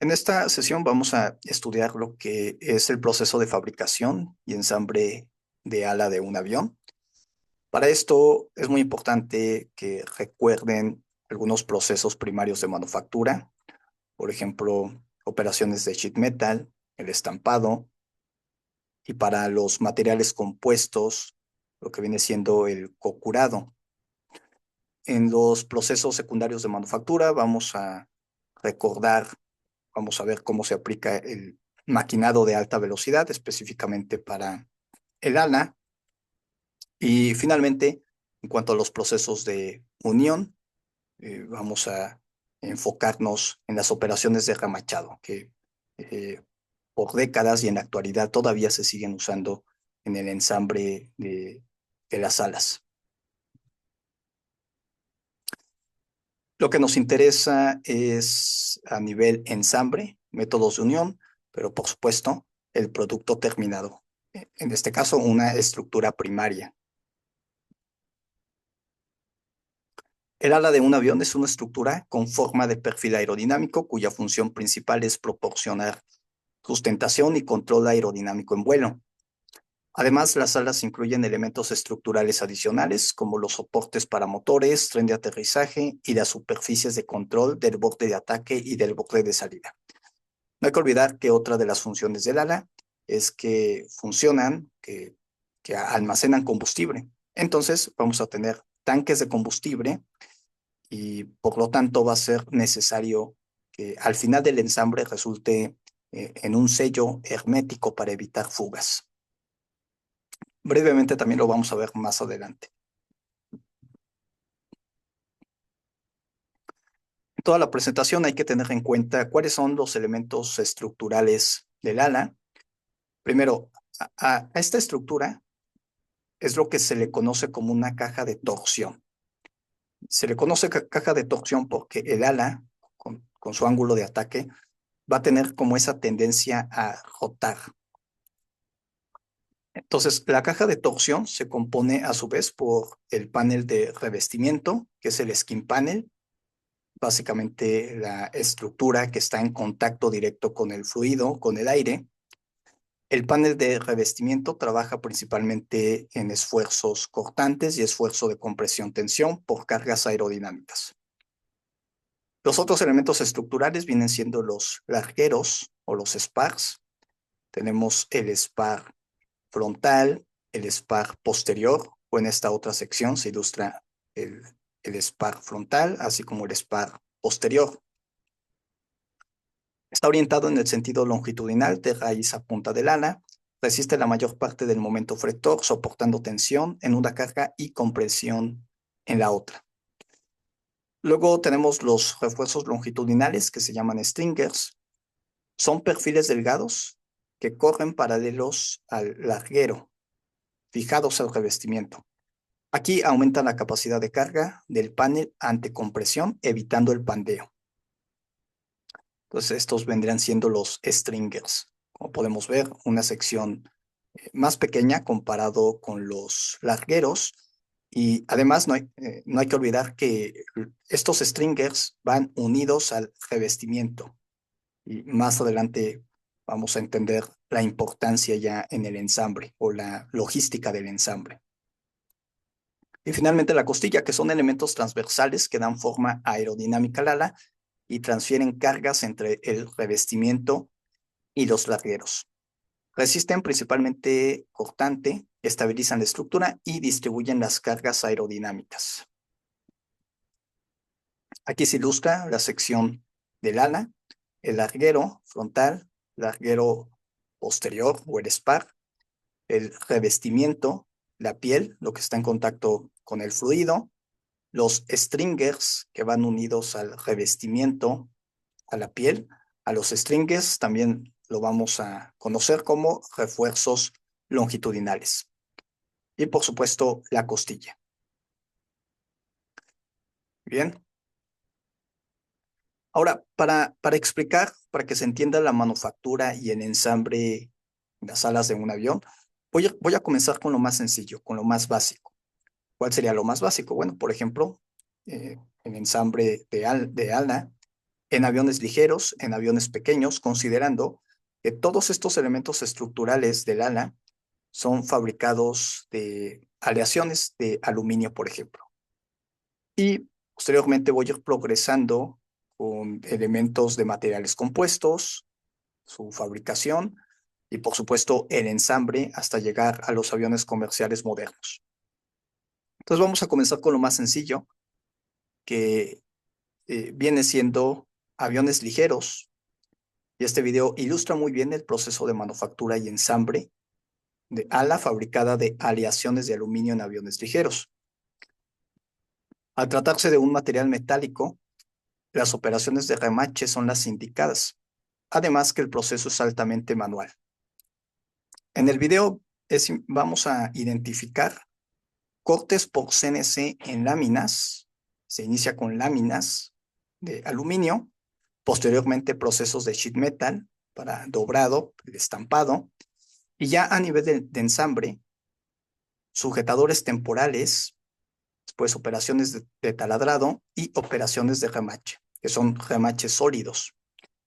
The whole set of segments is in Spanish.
En esta sesión vamos a estudiar lo que es el proceso de fabricación y ensamble de ala de un avión. Para esto es muy importante que recuerden algunos procesos primarios de manufactura, por ejemplo, operaciones de sheet metal, el estampado, y para los materiales compuestos, lo que viene siendo el cocurado. En los procesos secundarios de manufactura vamos a recordar. Vamos a ver cómo se aplica el maquinado de alta velocidad, específicamente para el ALA. Y finalmente, en cuanto a los procesos de unión, vamos a enfocarnos en las operaciones de remachado, que eh, por décadas y en la actualidad todavía se siguen usando en el ensamble de las alas. Lo que nos interesa es a nivel ensamble, métodos de unión, pero por supuesto el producto terminado. En este caso, una estructura primaria. El ala de un avión es una estructura con forma de perfil aerodinámico cuya función principal es proporcionar sustentación y control aerodinámico en vuelo. Además, las alas incluyen elementos estructurales adicionales como los soportes para motores, tren de aterrizaje y las superficies de control del borde de ataque y del borde de salida. No hay que olvidar que otra de las funciones del ala es que funcionan, que almacenan combustible. Entonces vamos a tener tanques de combustible y por lo tanto va a ser necesario que al final del ensamble resulte en un sello hermético para evitar fugas. Brevemente también lo vamos a ver más adelante. En toda la presentación hay que tener en cuenta cuáles son los elementos estructurales del ala. Primero, a esta estructura es lo que se le conoce como una caja de torsión. Se le conoce caja de torsión porque el ala, con su ángulo de ataque, va a tener como esa tendencia a rotar. Entonces, la caja de torsión se compone a su vez por el panel de revestimiento, que es el skin panel, básicamente la estructura que está en contacto directo con el fluido, con el aire. El panel de revestimiento trabaja principalmente en esfuerzos cortantes y esfuerzo de compresión-tensión por cargas aerodinámicas. Los otros elementos estructurales vienen siendo los largueros o los spars. Tenemos el spar frontal, el spar posterior, o en esta otra sección se ilustra el, el spar frontal, así como el spar posterior. Está orientado en el sentido longitudinal de raíz a punta del ala, resiste la mayor parte del momento flector, soportando tensión en una carga y compresión en la otra. Luego tenemos los refuerzos longitudinales que se llaman stringers. Son perfiles delgados que corren paralelos al larguero, fijados al revestimiento. Aquí aumenta la capacidad de carga del panel ante compresión, evitando el pandeo. Entonces, estos vendrían siendo los stringers. Como podemos ver, una sección más pequeña comparado con los largueros. Y además no hay que olvidar que estos stringers van unidos al revestimiento. Y más adelante vamos a entender la importancia ya en el ensamble o la logística del ensamble. Y finalmente la costilla, que son elementos transversales que dan forma aerodinámica al ala y transfieren cargas entre el revestimiento y los largueros. Resisten principalmente cortante, estabilizan la estructura y distribuyen las cargas aerodinámicas. Aquí se ilustra la sección del ala, el larguero frontal, larguero posterior o el spar, el revestimiento, la piel, lo que está en contacto con el fluido, los stringers que van unidos al revestimiento, a la piel. A los stringers también lo vamos a conocer como refuerzos longitudinales. Y por supuesto, la costilla. Bien. Ahora, para explicar, para que se entienda la manufactura y el ensamble de las alas de un avión, voy a comenzar con lo más sencillo, con lo más básico. ¿Cuál sería lo más básico? Bueno, por ejemplo, el ensamble de ala en aviones ligeros, en aviones pequeños, considerando que todos estos elementos estructurales del ala son fabricados de aleaciones de aluminio, por ejemplo. Y posteriormente voy a ir progresando con elementos de materiales compuestos, su fabricación y, por supuesto, el ensamble hasta llegar a los aviones comerciales modernos. Entonces vamos a comenzar con lo más sencillo, que viene siendo aviones ligeros. Y este video ilustra muy bien el proceso de manufactura y ensamble de ala fabricada de aleaciones de aluminio en aviones ligeros. Al tratarse de un material metálico, las operaciones de remache son las indicadas, además que el proceso es altamente manual. En el video vamos a identificar cortes por CNC en láminas. Se inicia con láminas de aluminio, posteriormente procesos de sheet metal para dobrado, el estampado, y ya a nivel de ensamble, sujetadores temporales, después operaciones de taladrado y operaciones de remache, que son remaches sólidos,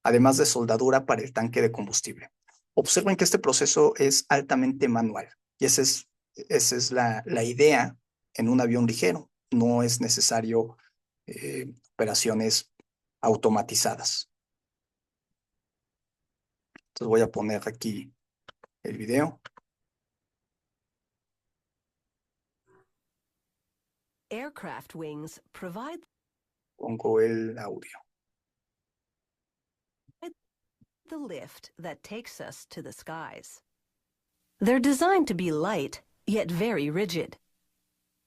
además de soldadura para el tanque de combustible. Observen que este proceso es altamente manual y esa es la idea en un avión ligero. No es necesario operaciones automatizadas. Entonces voy a poner aquí el video. Aircraft wings provide Pongo el audio. the lift that takes us to the skies. They're designed to be light, yet very rigid.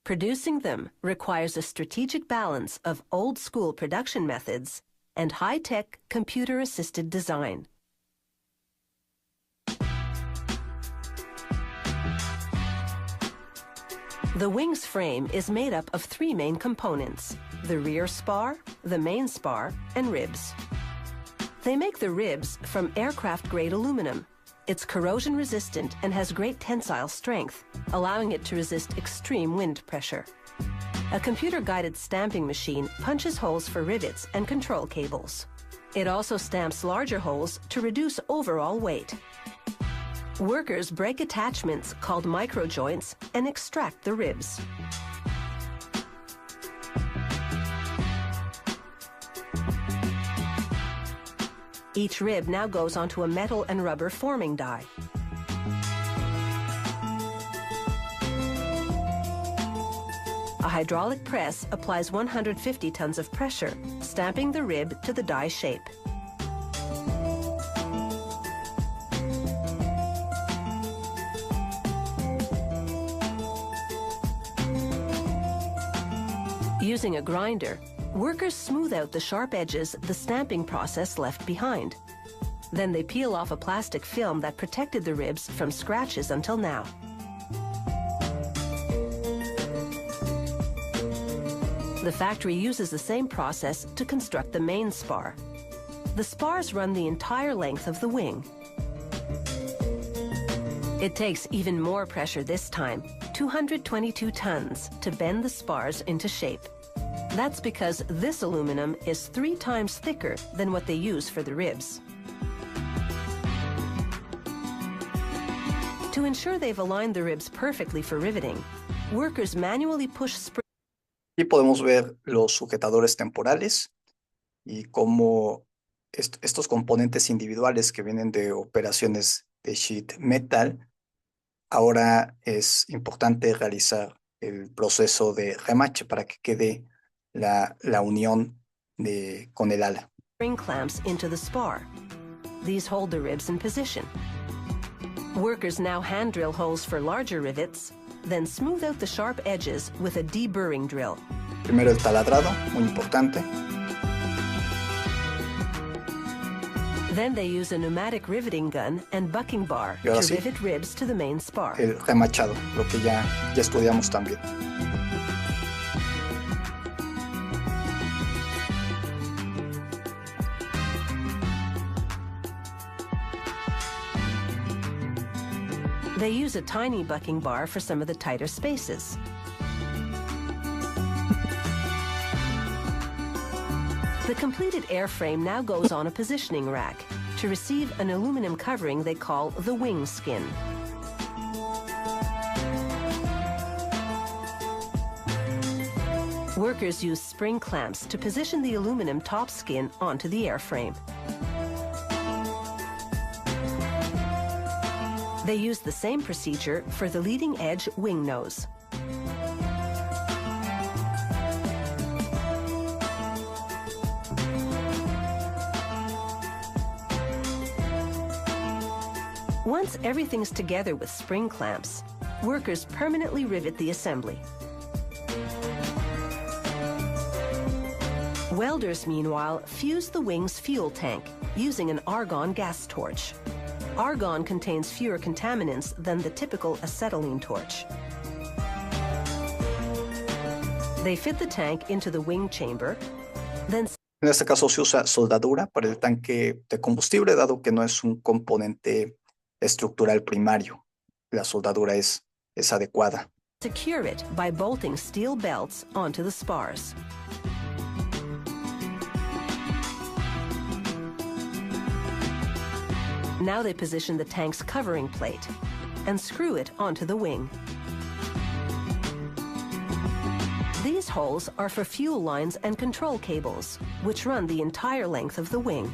Producing them requires a strategic balance of old-school production methods and high-tech computer-assisted design. The wing's frame is made up of three main components: the rear spar, the main spar, and ribs. They make the ribs from aircraft-grade aluminum. It's corrosion-resistant and has great tensile strength, allowing it to resist extreme wind pressure. A computer-guided stamping machine punches holes for rivets and control cables. It also stamps larger holes to reduce overall weight. Workers break attachments called microjoints and extract the ribs. Each rib now goes onto a metal and rubber forming die. A hydraulic press applies 150 tons of pressure, stamping the rib to the die shape. Using a grinder, workers smooth out the sharp edges the stamping process left behind. Then they peel off a plastic film that protected the ribs from scratches until now. The factory uses the same process to construct the main spar. The spars run the entire length of the wing. It takes even more pressure this time, 222 tons, to bend the spars into shape. That's because this aluminum is 3 times thicker than what they use for the ribs. To ensure they've aligned the ribs perfectly for riveting, workers manually push springs. Y podemos ver los sujetadores temporales y cómo estos componentes individuales que vienen de operaciones de sheet metal, ahora es importante realizar el proceso de remache para que quede la unión con el ala. Spring clamps into the spar. These hold the ribs in position. Workers now hand drill holes for larger rivets, then smooth out the sharp edges with a deburring drill. Primero el taladrado, muy importante. Then they use a pneumatic riveting gun and bucking bar to rivet ribs to the main spar. El remachado, lo que ya estudiamos también. They use a tiny bucking bar for some of the tighter spaces. The completed airframe now goes on a positioning rack to receive an aluminum covering they call the wing skin. Workers use spring clamps to position the aluminum top skin onto the airframe. They use the same procedure for the leading edge wing nose. Once everything's together with spring clamps, workers permanently rivet the assembly. Welders, meanwhile, fuse the wing's fuel tank using an argon gas torch. Argon contains fewer contaminants than the typical acetylene torch. They fit the tank into the wing chamber, then... En este caso se usa soldadura para el tanque de combustible, dado que no es un componente estructural primario. La soldadura es adecuada. Secure it by bolting steel belts onto the spars. Now they position the tank's covering plate and screw it onto the wing. These holes are for fuel lines and control cables, which run the entire length of the wing.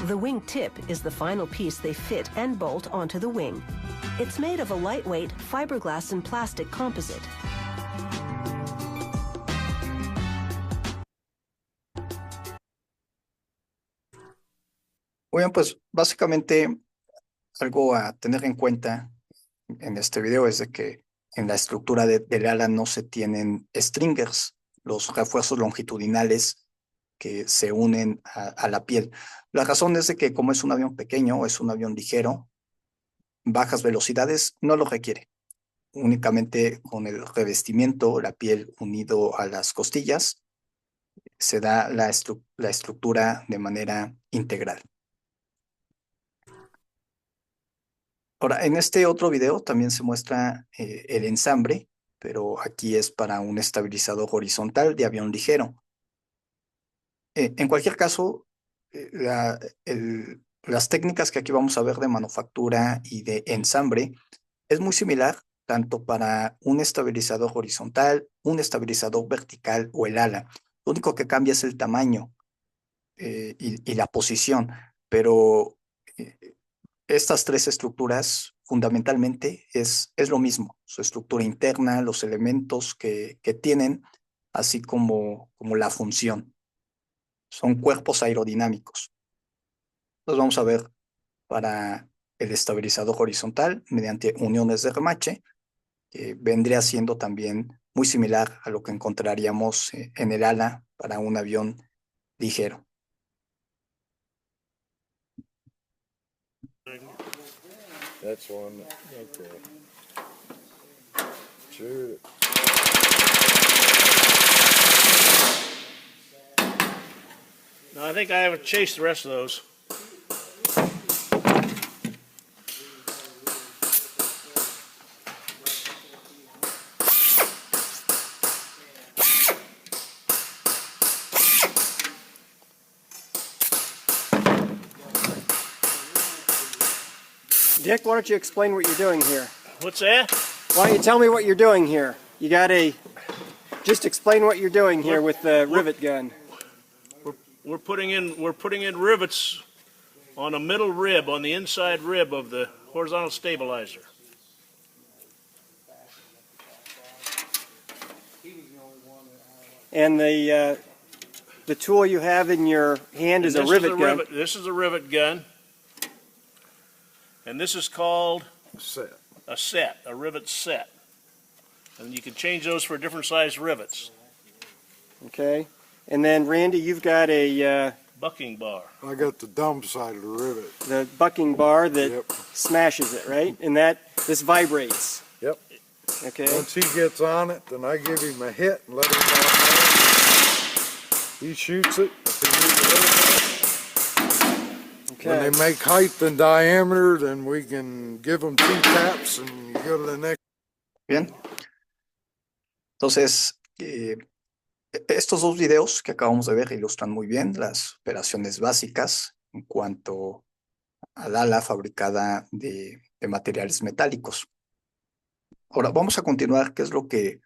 The wing tip is the final piece they fit and bolt onto the wing. It's made of a lightweight fiberglass and plastic composite. Muy bien, pues básicamente algo a tener en cuenta en este video es de que en la estructura del ala no se tienen stringers, los refuerzos longitudinales que se unen a la piel. La razón es de que como es un avión pequeño, es un avión ligero, bajas velocidades no lo requiere. Únicamente con el revestimiento, la piel unido a las costillas, se da la estructura de manera integral. Ahora, en este otro video también se muestra el ensamble, pero aquí es para un estabilizador horizontal de avión ligero. En cualquier caso, las técnicas que aquí vamos a ver de manufactura y de ensamble es muy similar tanto para un estabilizador horizontal, un estabilizador vertical o el ala. Lo único que cambia es el tamaño y la posición, pero estas tres estructuras fundamentalmente es lo mismo. Su estructura interna, los elementos que tienen, así como la función. Son cuerpos aerodinámicos. Los vamos a ver para el estabilizador horizontal mediante uniones de remache, que vendría siendo también muy similar a lo que encontraríamos en el ala para un avión ligero. That's one. Okay. Sure. No, I think I haven't chased the rest of those. Dick, why don't you explain what you're doing here? What's that? Why don't you tell me what you're doing here? You got just explain what you're doing here with the rivet gun. We're putting in rivets on a middle rib, on the inside rib of the horizontal stabilizer. And the tool you have in your hand is a rivet gun. This is a rivet gun. And this is called a rivet set. And you can change those for different size rivets. Okay. And then, Randy, you've got a... bucking bar. I got the dumb side of the rivet. The bucking bar that Yep. smashes it, right? And this vibrates. Yep. Okay. Once he gets on it, then I give him a hit and let him know. He shoots it. If he needs a little When they Okay. make height and diameter, then we can give them 2 taps and you go to the next. Bien. Entonces, estos dos videos que acabamos de ver ilustran muy bien las operaciones básicas en cuanto al ala fabricada de materiales metálicos. Ahora, vamos a continuar qué es lo que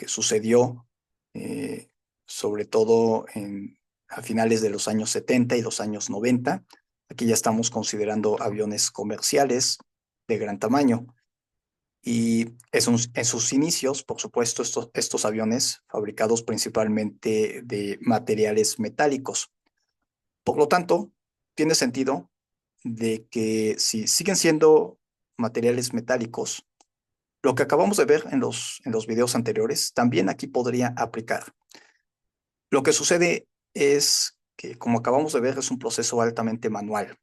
sucedió, sobre todo a finales de los años 70 y los años 90. Aquí ya estamos considerando aviones comerciales de gran tamaño. Y en sus inicios, por supuesto, estos aviones fabricados principalmente de materiales metálicos. Por lo tanto, tiene sentido de que si siguen siendo materiales metálicos, lo que acabamos de ver en los videos anteriores, también aquí podría aplicar. Lo que sucede es que, como acabamos de ver, es un proceso altamente manual.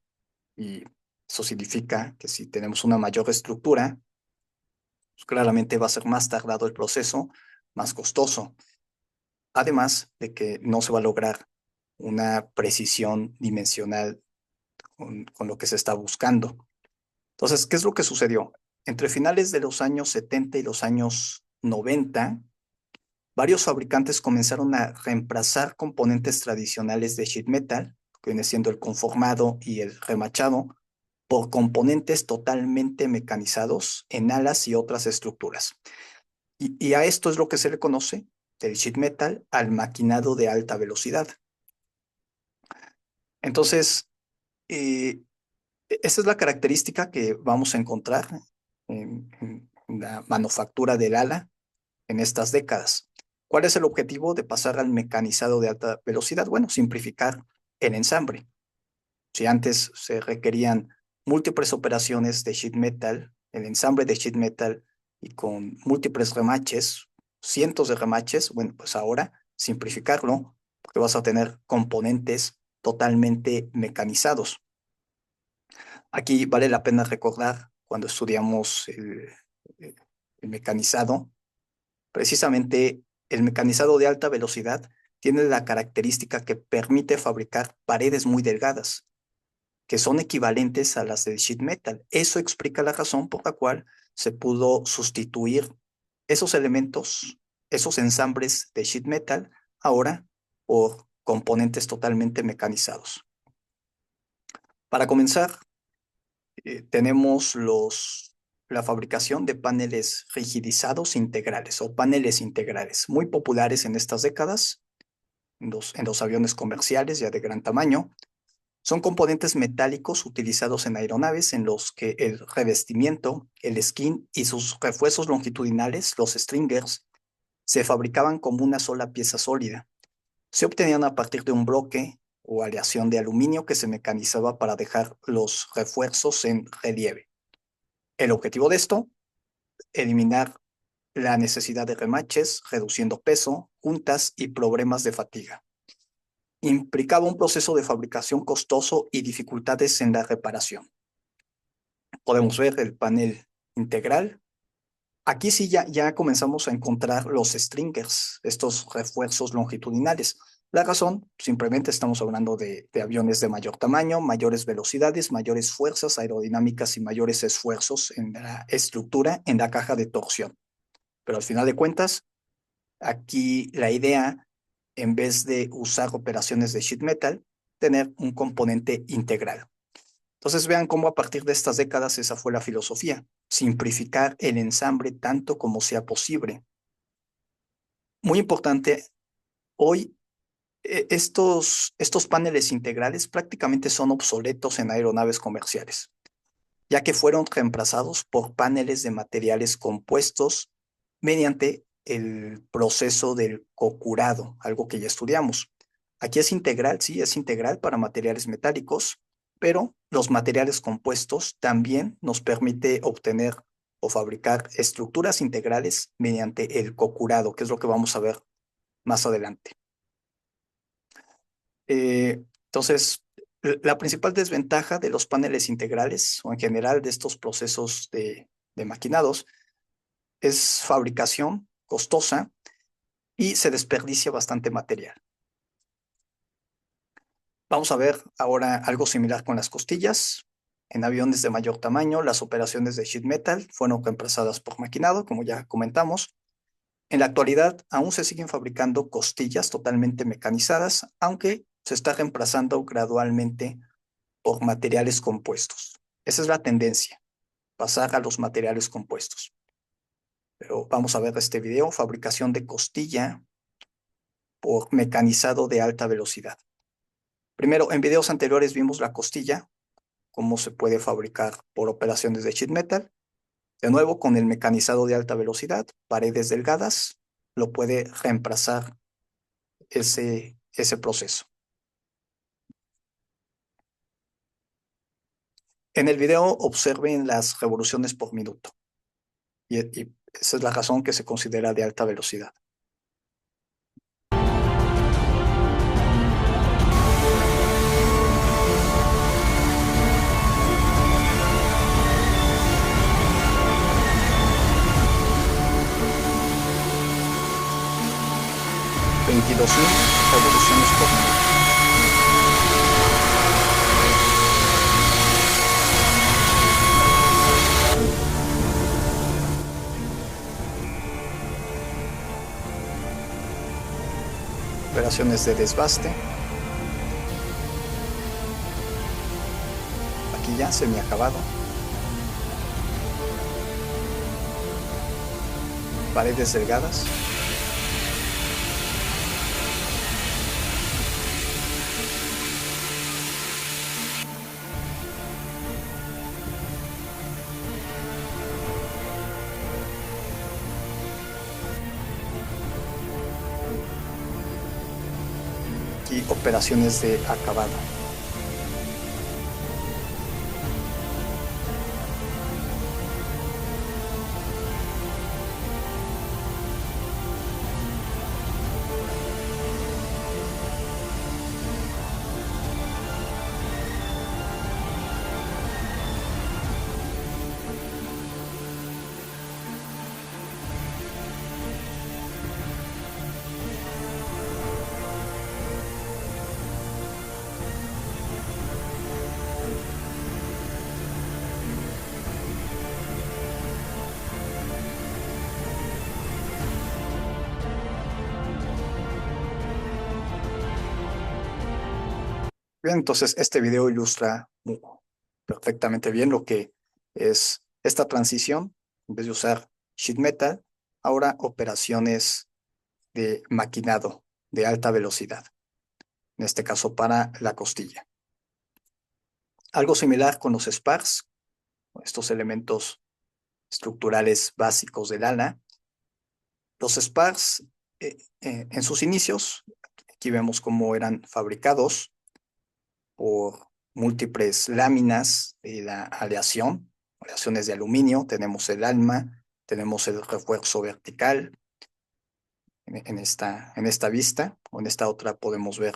Y eso significa que si tenemos una mayor estructura, pues claramente va a ser más tardado el proceso, más costoso. Además de que no se va a lograr una precisión dimensional con lo que se está buscando. Entonces, ¿qué es lo que sucedió? Entre finales de los años 70 y los años 90, varios fabricantes comenzaron a reemplazar componentes tradicionales de sheet metal, que viene siendo el conformado y el remachado, por componentes totalmente mecanizados en alas y otras estructuras. Y a esto es lo que se le conoce del sheet metal al maquinado de alta velocidad. Entonces, esa es la característica que vamos a encontrar en la manufactura del ala en estas décadas. ¿Cuál es el objetivo de pasar al mecanizado de alta velocidad? Bueno, simplificar el ensamble. Si antes se requerían múltiples operaciones de sheet metal, el ensamble de sheet metal y con múltiples remaches, cientos de remaches, bueno, pues ahora simplificarlo, porque vas a tener componentes totalmente mecanizados. Aquí vale la pena recordar cuando estudiamos el mecanizado, precisamente el mecanizado de alta velocidad tiene la característica que permite fabricar paredes muy delgadas, que son equivalentes a las del sheet metal. Eso explica la razón por la cual se pudo sustituir esos elementos, esos ensambles de sheet metal, ahora por componentes totalmente mecanizados. Para comenzar, tenemos la fabricación de paneles rigidizados integrales o paneles integrales, muy populares en estas décadas, en los aviones comerciales ya de gran tamaño. Son componentes metálicos utilizados en aeronaves en los que el revestimiento, el skin y sus refuerzos longitudinales, los stringers, se fabricaban como una sola pieza sólida. Se obtenían a partir de un bloque o aleación de aluminio que se mecanizaba para dejar los refuerzos en relieve. El objetivo de esto, eliminar la necesidad de remaches, reduciendo peso, juntas y problemas de fatiga. Implicaba un proceso de fabricación costoso y dificultades en la reparación. Podemos ver el panel integral. Aquí sí ya comenzamos a encontrar los stringers, estos refuerzos longitudinales. La razón, simplemente estamos hablando de aviones de mayor tamaño, mayores velocidades, mayores fuerzas aerodinámicas y mayores esfuerzos en la estructura, en la caja de torsión. Pero al final de cuentas, aquí la idea, en vez de usar operaciones de sheet metal, tener un componente integral. Entonces vean cómo a partir de estas décadas esa fue la filosofía, simplificar el ensamble tanto como sea posible. Muy importante, hoy estos paneles integrales prácticamente son obsoletos en aeronaves comerciales, ya que fueron reemplazados por paneles de materiales compuestos mediante el proceso del cocurado, algo que ya estudiamos. Aquí es integral, sí, es integral para materiales metálicos, pero los materiales compuestos también nos permite obtener o fabricar estructuras integrales mediante el cocurado, que es lo que vamos a ver más adelante. Entonces, la principal desventaja de los paneles integrales o en general de estos procesos de maquinados es fabricación costosa y se desperdicia bastante material. Vamos a ver ahora algo similar con las costillas. En aviones de mayor tamaño, las operaciones de sheet metal fueron reemplazadas por maquinado, como ya comentamos. En la actualidad, aún se siguen fabricando costillas totalmente mecanizadas, aunque se está reemplazando gradualmente por materiales compuestos. Esa es la tendencia, pasar a los materiales compuestos. Pero vamos a ver este video, fabricación de costilla por mecanizado de alta velocidad. Primero, en videos anteriores vimos la costilla, cómo se puede fabricar por operaciones de sheet metal. De nuevo, con el mecanizado de alta velocidad, paredes delgadas, lo puede reemplazar ese proceso. En el video observen las revoluciones por minuto y esa es la razón que se considera de alta velocidad. Revoluciones por minuto. Operaciones de desbaste. Aquí ya semiacabado. Paredes delgadas. Y operaciones de acabado. Bien, entonces este video ilustra perfectamente bien lo que es esta transición. En vez de usar sheet metal, ahora operaciones de maquinado de alta velocidad, en este caso para la costilla. Algo similar con los spars, estos elementos estructurales básicos del ala. Los spars, en sus inicios, aquí vemos cómo eran fabricados por múltiples láminas de la aleaciones de aluminio. Tenemos el alma, tenemos el refuerzo vertical. En esta vista, o en esta otra podemos ver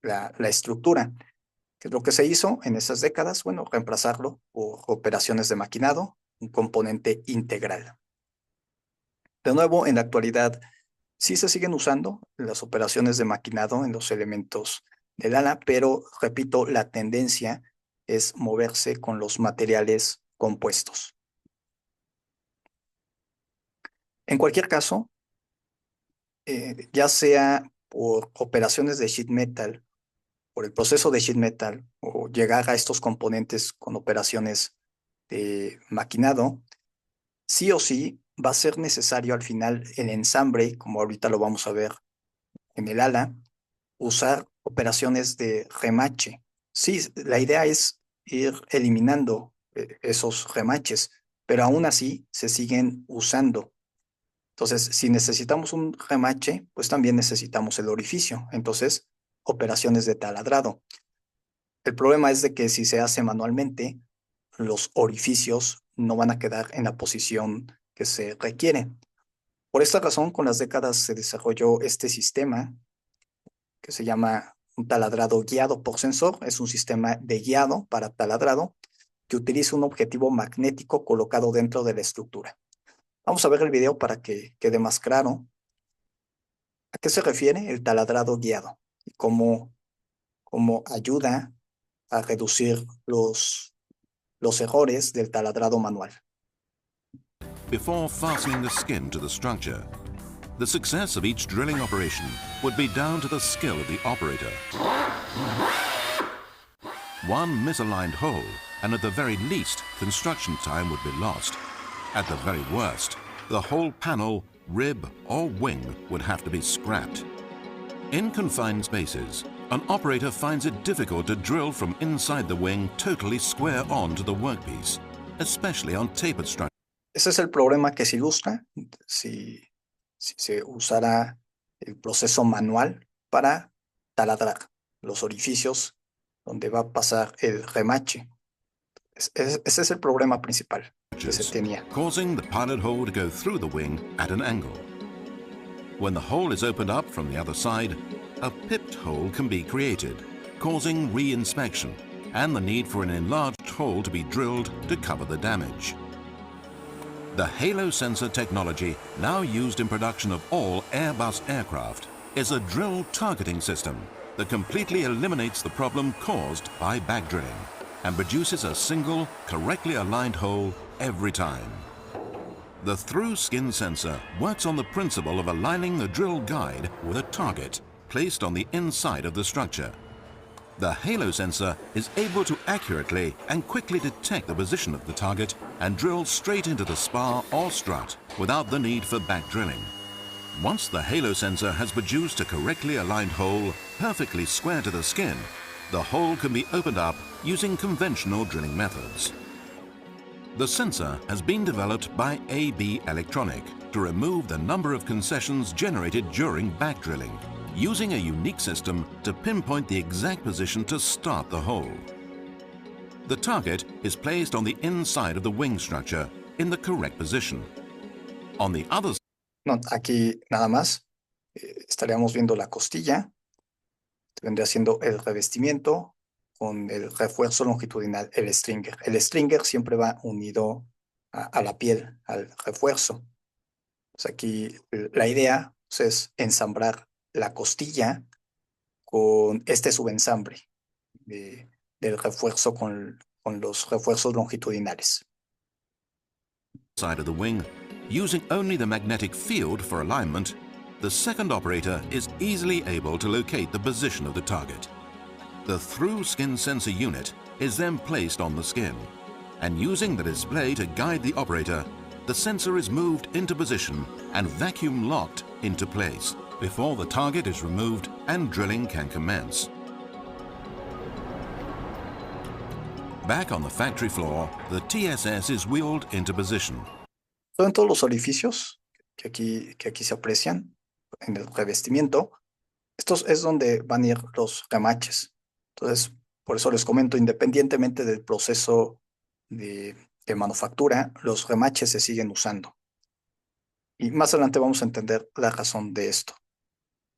la estructura. ¿Qué es lo que se hizo en esas décadas? Bueno, reemplazarlo por operaciones de maquinado, un componente integral. De nuevo, en la actualidad, sí se siguen usando las operaciones de maquinado en los elementos del ala, pero repito, la tendencia es moverse con los materiales compuestos. En cualquier caso, ya sea por operaciones de sheet metal, por el proceso de sheet metal, o llegar a estos componentes con operaciones de maquinado, sí o sí va a ser necesario al final el ensamble, como ahorita lo vamos a ver en el ala, usar operaciones de remache. Sí, la idea es ir eliminando esos remaches, pero aún así se siguen usando. Entonces, si necesitamos un remache, pues también necesitamos el orificio. Entonces, operaciones de taladrado. El problema es de que si se hace manualmente, los orificios no van a quedar en la posición que se requiere. Por esta razón, con las décadas se desarrolló este sistema que se llama un taladrado guiado por sensor. Es un sistema de guiado para taladrado que utiliza un objetivo magnético colocado dentro de la estructura. Vamos a ver el video para que quede más claro a qué se refiere el taladrado guiado y cómo como ayuda a reducir los errores del taladrado manual. Before fastening the skin to the structure, the success of each drilling operation would be down to the skill of the operator. One misaligned hole, and at the very least, construction time would be lost. At the very worst, the whole panel, rib, or wing would have to be scrapped. In confined spaces, an operator finds it difficult to drill from inside the wing totally square on to the workpiece, especially on tapered structures. Ese es el problema que se ilustra si se usara el proceso manual para taladrar los orificios donde va a pasar el remache. Ese es el problema principal que se tenía. Causing the pilot hole to go through the wing at an angle. When the hole is opened up from the other side, a pipped hole can be created, causing re-inspection and the need for an enlarged hole to be drilled to cover the damage. The halo sensor technology now used in production of all Airbus aircraft is a drill targeting system that completely eliminates the problem caused by back drilling and produces a single, correctly aligned hole every time. The through skin sensor works on the principle of aligning the drill guide with a target placed on the inside of the structure. The halo sensor is able to accurately and quickly detect the position of the target and drill straight into the spar or strut without the need for back drilling. Once the halo sensor has produced a correctly aligned hole perfectly square to the skin, the hole can be opened up using conventional drilling methods. The sensor has been developed by AB Electronic to remove the number of concessions generated during back drilling, using a unique system to pinpoint the exact position to start the hole. The target is placed on the inside of the wing structure in the correct position. On the other No, aquí nada más estaríamos viendo la costilla, vendría siendo el revestimiento con el refuerzo longitudinal, el stringer. El stringer siempre va unido a la piel, al refuerzo. Pues aquí la idea pues, es ensamblar la costilla con este subensamble del refuerzo con los refuerzos longitudinales. side of the wing, using only the magnetic field for alignment, the second operator is easily able to locate the position of the target. The through skin sensor unit is then placed on the skin, and using the display to guide the operator, the sensor is moved into position and vacuum locked into place before the target is removed and drilling can commence. Back on the factory floor, the TSS is wheeled into position. En todos los orificios que aquí se aprecian en el revestimiento, estos es donde van a ir los remaches. Entonces, por eso les comento, independientemente del proceso de manufactura, los remaches se siguen usando. Y más adelante vamos a entender la razón de esto.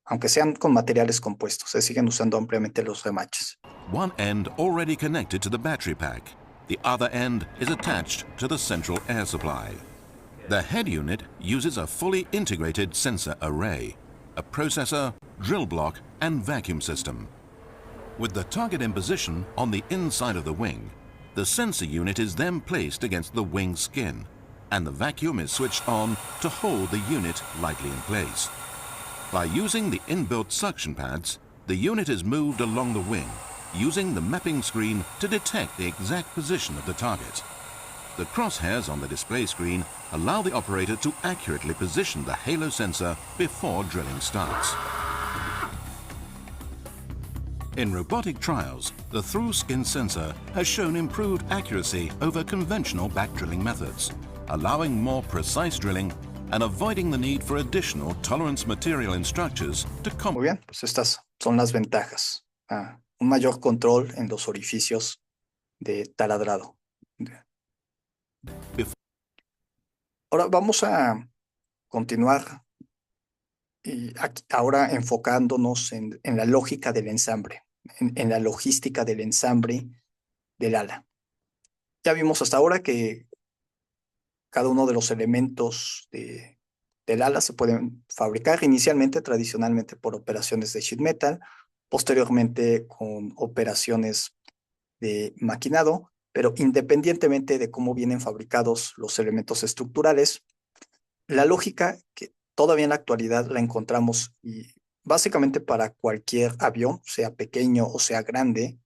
Aunque sean con materiales compuestos, se siguen usando ampliamente los remaches. One end already connected to the battery pack. The other end is attached to the central air supply. The head unit uses a fully integrated sensor array, a processor, drill block, and vacuum system. With the target in position on the inside of the wing, the sensor unit is then placed against the wing skin, and the vacuum is switched on to hold the unit lightly in place. By using the inbuilt suction pads, the unit is moved along the wing, using the mapping screen to detect the exact position of the target. The crosshairs on the display screen allow the operator to accurately position the halo sensor before drilling starts. In robotic trials, the through-skin sensor has shown improved accuracy over conventional back drilling methods, allowing more precise drilling and avoiding the need for additional tolerance material in structures to Muy bien, pues estas son las ventajas. Un mayor control en los orificios de taladrado. Ahora vamos a continuar y ahora enfocándonos en la lógica del ensamble, en la logística del ensamble del ala. Ya vimos hasta ahora que cada uno de los elementos del ala se pueden fabricar inicialmente, tradicionalmente por operaciones de sheet metal, posteriormente con operaciones de maquinado, pero independientemente de cómo vienen fabricados los elementos estructurales, la lógica que todavía en la actualidad la encontramos y básicamente para cualquier avión, sea pequeño o sea grande.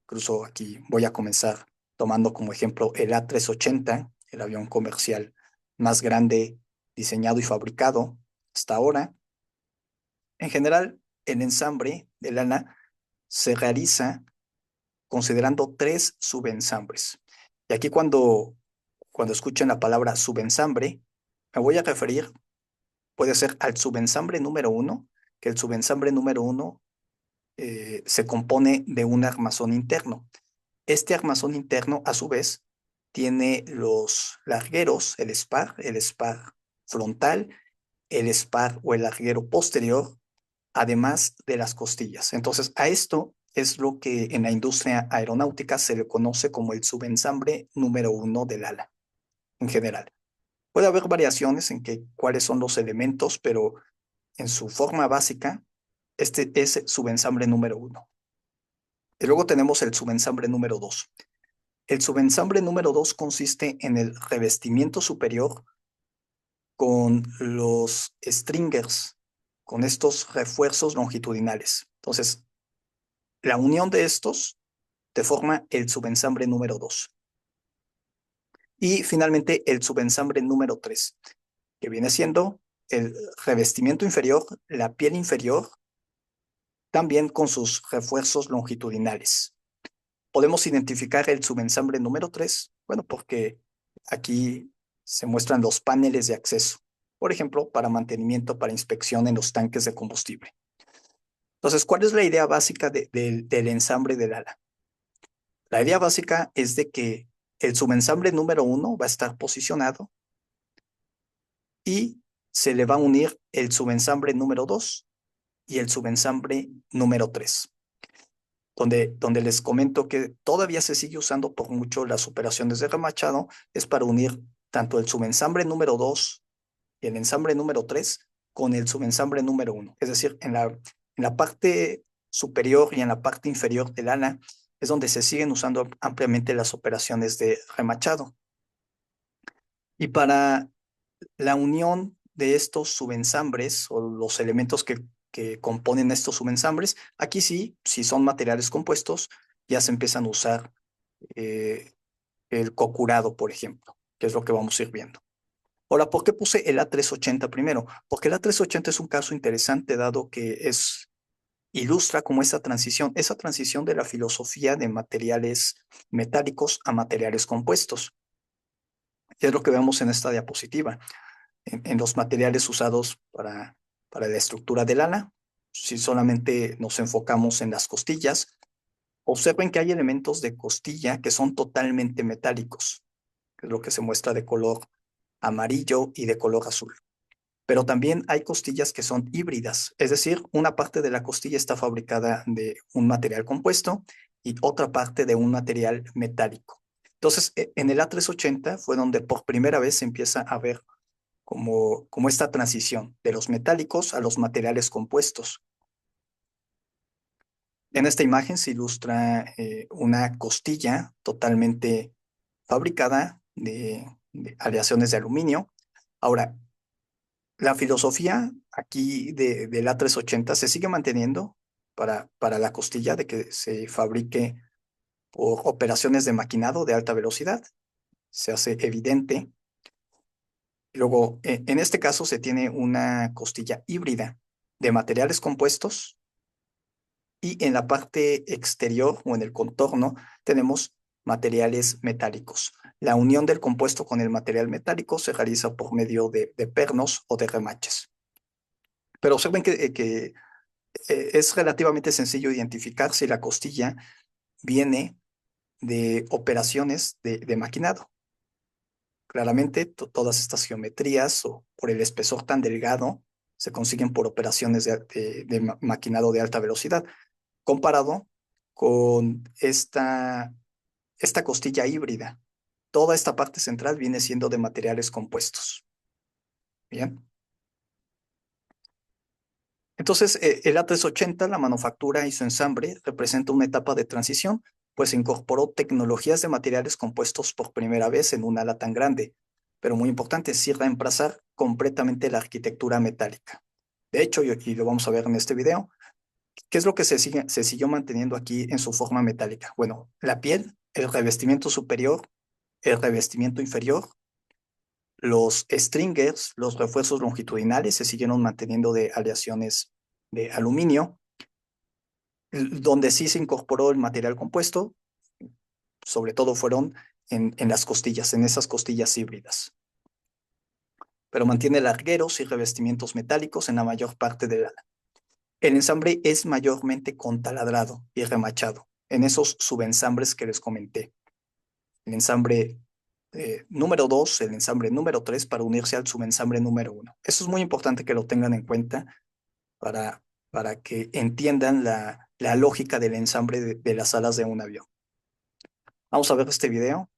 Incluso aquí voy a comenzar tomando como ejemplo el A380, el avión comercial más grande diseñado y fabricado hasta ahora. En general, el ensamble de lana se realiza considerando 3 subensambres. Y aquí cuando escuchen la palabra subensambre, me voy a referir, puede ser al subensambre número 1, que el subensambre número 1 se compone de un armazón interno. Este armazón interno, a su vez, tiene los largueros, el spar frontal, el spar o el larguero posterior, además de las costillas. Entonces, a esto es lo que en la industria aeronáutica se le conoce como el subensambre número 1 del ala, en general. Puede haber variaciones en cuáles son los elementos, pero en su forma básica, este es el subensambre número 1. Y luego tenemos el subensambre número 2. El subensambre número 2 consiste en el revestimiento superior con los stringers, con estos refuerzos longitudinales. Entonces, la unión de estos te forma el subensambre número 2. Y finalmente el subensambre número 3, que viene siendo el revestimiento inferior, la piel inferior, también con sus refuerzos longitudinales. Podemos identificar el subensambre número 3, bueno, porque aquí se muestran los paneles de acceso, por ejemplo, para mantenimiento, para inspección en los tanques de combustible. Entonces, ¿cuál es la idea básica del ensamble del ala? La idea básica es de que el subensamble número 1 va a estar posicionado y se le va a unir el subensambre número 2 y el subensambre número 3. Donde les comento que todavía se sigue usando por mucho las operaciones de remachado, es para unir tanto el subensambre número 2 y el ensambre número 3 con el subensambre número 1. Es decir, en la parte superior y en la parte inferior del ala es donde se siguen usando ampliamente las operaciones de remachado. Y para la unión de estos subensambres o los elementos que componen estos subensambres, aquí sí, si son materiales compuestos, ya se empiezan a usar el cocurado, por ejemplo, que es lo que vamos a ir viendo. Ahora, ¿por qué puse el A380 primero? Porque el A380 es un caso interesante, dado que ilustra como esa transición de la filosofía de materiales metálicos a materiales compuestos. Y es lo que vemos en esta diapositiva. En los materiales usados para la estructura del ala, si solamente nos enfocamos en las costillas, observen que hay elementos de costilla que son totalmente metálicos, que es lo que se muestra de color amarillo y de color azul. Pero también hay costillas que son híbridas, es decir, una parte de la costilla está fabricada de un material compuesto y otra parte de un material metálico. Entonces, en el A380 fue donde por primera vez se empieza a ver como esta transición de los metálicos a los materiales compuestos. En esta imagen se ilustra una costilla totalmente fabricada de aleaciones de aluminio. Ahora, la filosofía aquí del A380 se sigue manteniendo para la costilla de que se fabrique por operaciones de maquinado de alta velocidad. Se hace evidente. Luego, en este caso se tiene una costilla híbrida de materiales compuestos y en la parte exterior o en el contorno tenemos materiales metálicos. La unión del compuesto con el material metálico se realiza por medio de pernos o de remaches. Pero observen que es relativamente sencillo identificar si la costilla viene de operaciones de maquinado. Claramente, todas estas geometrías o por el espesor tan delgado se consiguen por operaciones de maquinado de alta velocidad, comparado con esta costilla híbrida. Toda esta parte central viene siendo de materiales compuestos. Bien. Entonces, el A380, la manufactura y su ensamble representa una etapa de transición, pues incorporó tecnologías de materiales compuestos por primera vez en un ala tan grande, pero muy importante, sin reemplazar completamente la arquitectura metálica. De hecho, y lo vamos a ver en este video, ¿qué es lo que se siguió manteniendo aquí en su forma metálica? Bueno, la piel, el revestimiento superior, el revestimiento inferior, los stringers, los refuerzos longitudinales se siguieron manteniendo de aleaciones de aluminio. Donde sí se incorporó el material compuesto, sobre todo fueron en las costillas, en esas costillas híbridas. Pero mantiene largueros y revestimientos metálicos en la mayor parte del ala. El ensamble es mayormente contaladrado y remachado en esos subensambres que les comenté. El ensambre número 2, el ensambre número 3 para unirse al subensambre número 1. Eso es muy importante que lo tengan en cuenta para que entiendan la lógica del ensamble de las alas de un avión. Vamos a ver este video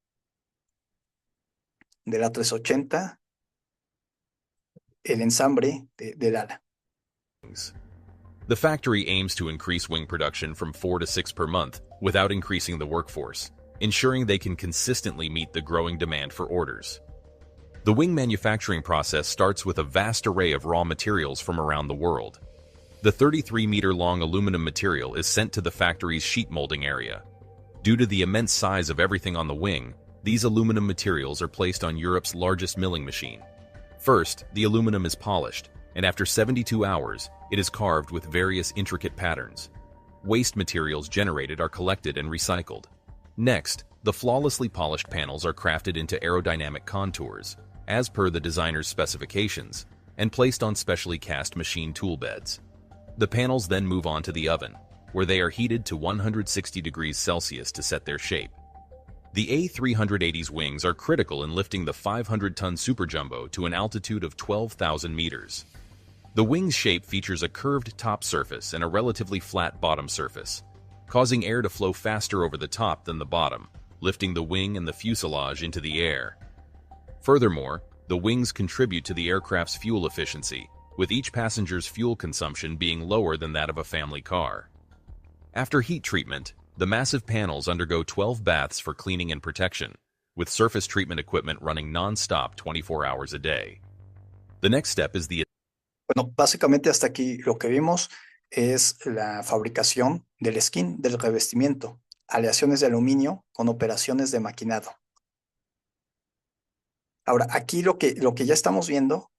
del A380, el ensamble del ala. The factory aims to increase wing production from 4 to 6 per month without increasing the workforce, ensuring they can consistently meet the growing demand for orders. The wing manufacturing process starts with a vast array of raw materials from around the world. The 33-meter-long aluminum material is sent to the factory's sheet molding area. Due to the immense size of everything on the wing, these aluminum materials are placed on Europe's largest milling machine. First, the aluminum is polished, and after 72 hours, it is carved with various intricate patterns. Waste materials generated are collected and recycled. Next, the flawlessly polished panels are crafted into aerodynamic contours, as per the designer's specifications, and placed on specially cast machine tool beds. The panels then move on to the oven, where they are heated to 160 degrees Celsius to set their shape. The A380's wings are critical in lifting the 500-ton Super Jumbo to an altitude of 12,000 meters. The wing's shape features a curved top surface and a relatively flat bottom surface, causing air to flow faster over the top than the bottom, lifting the wing and the fuselage into the air. Furthermore, the wings contribute to the aircraft's fuel efficiency, with each passenger's fuel consumption being lower than that of a family car. After heat treatment, the massive panels undergo 12 baths for cleaning and protection, with surface treatment equipment running non-stop 24 hours a day. The next step is the... Bueno, básicamente hasta aquí lo que vimos es la fabricación del skin, del revestimiento, aleaciones de aluminio con operaciones de maquinado. Ahora, aquí lo que ya estamos viendo,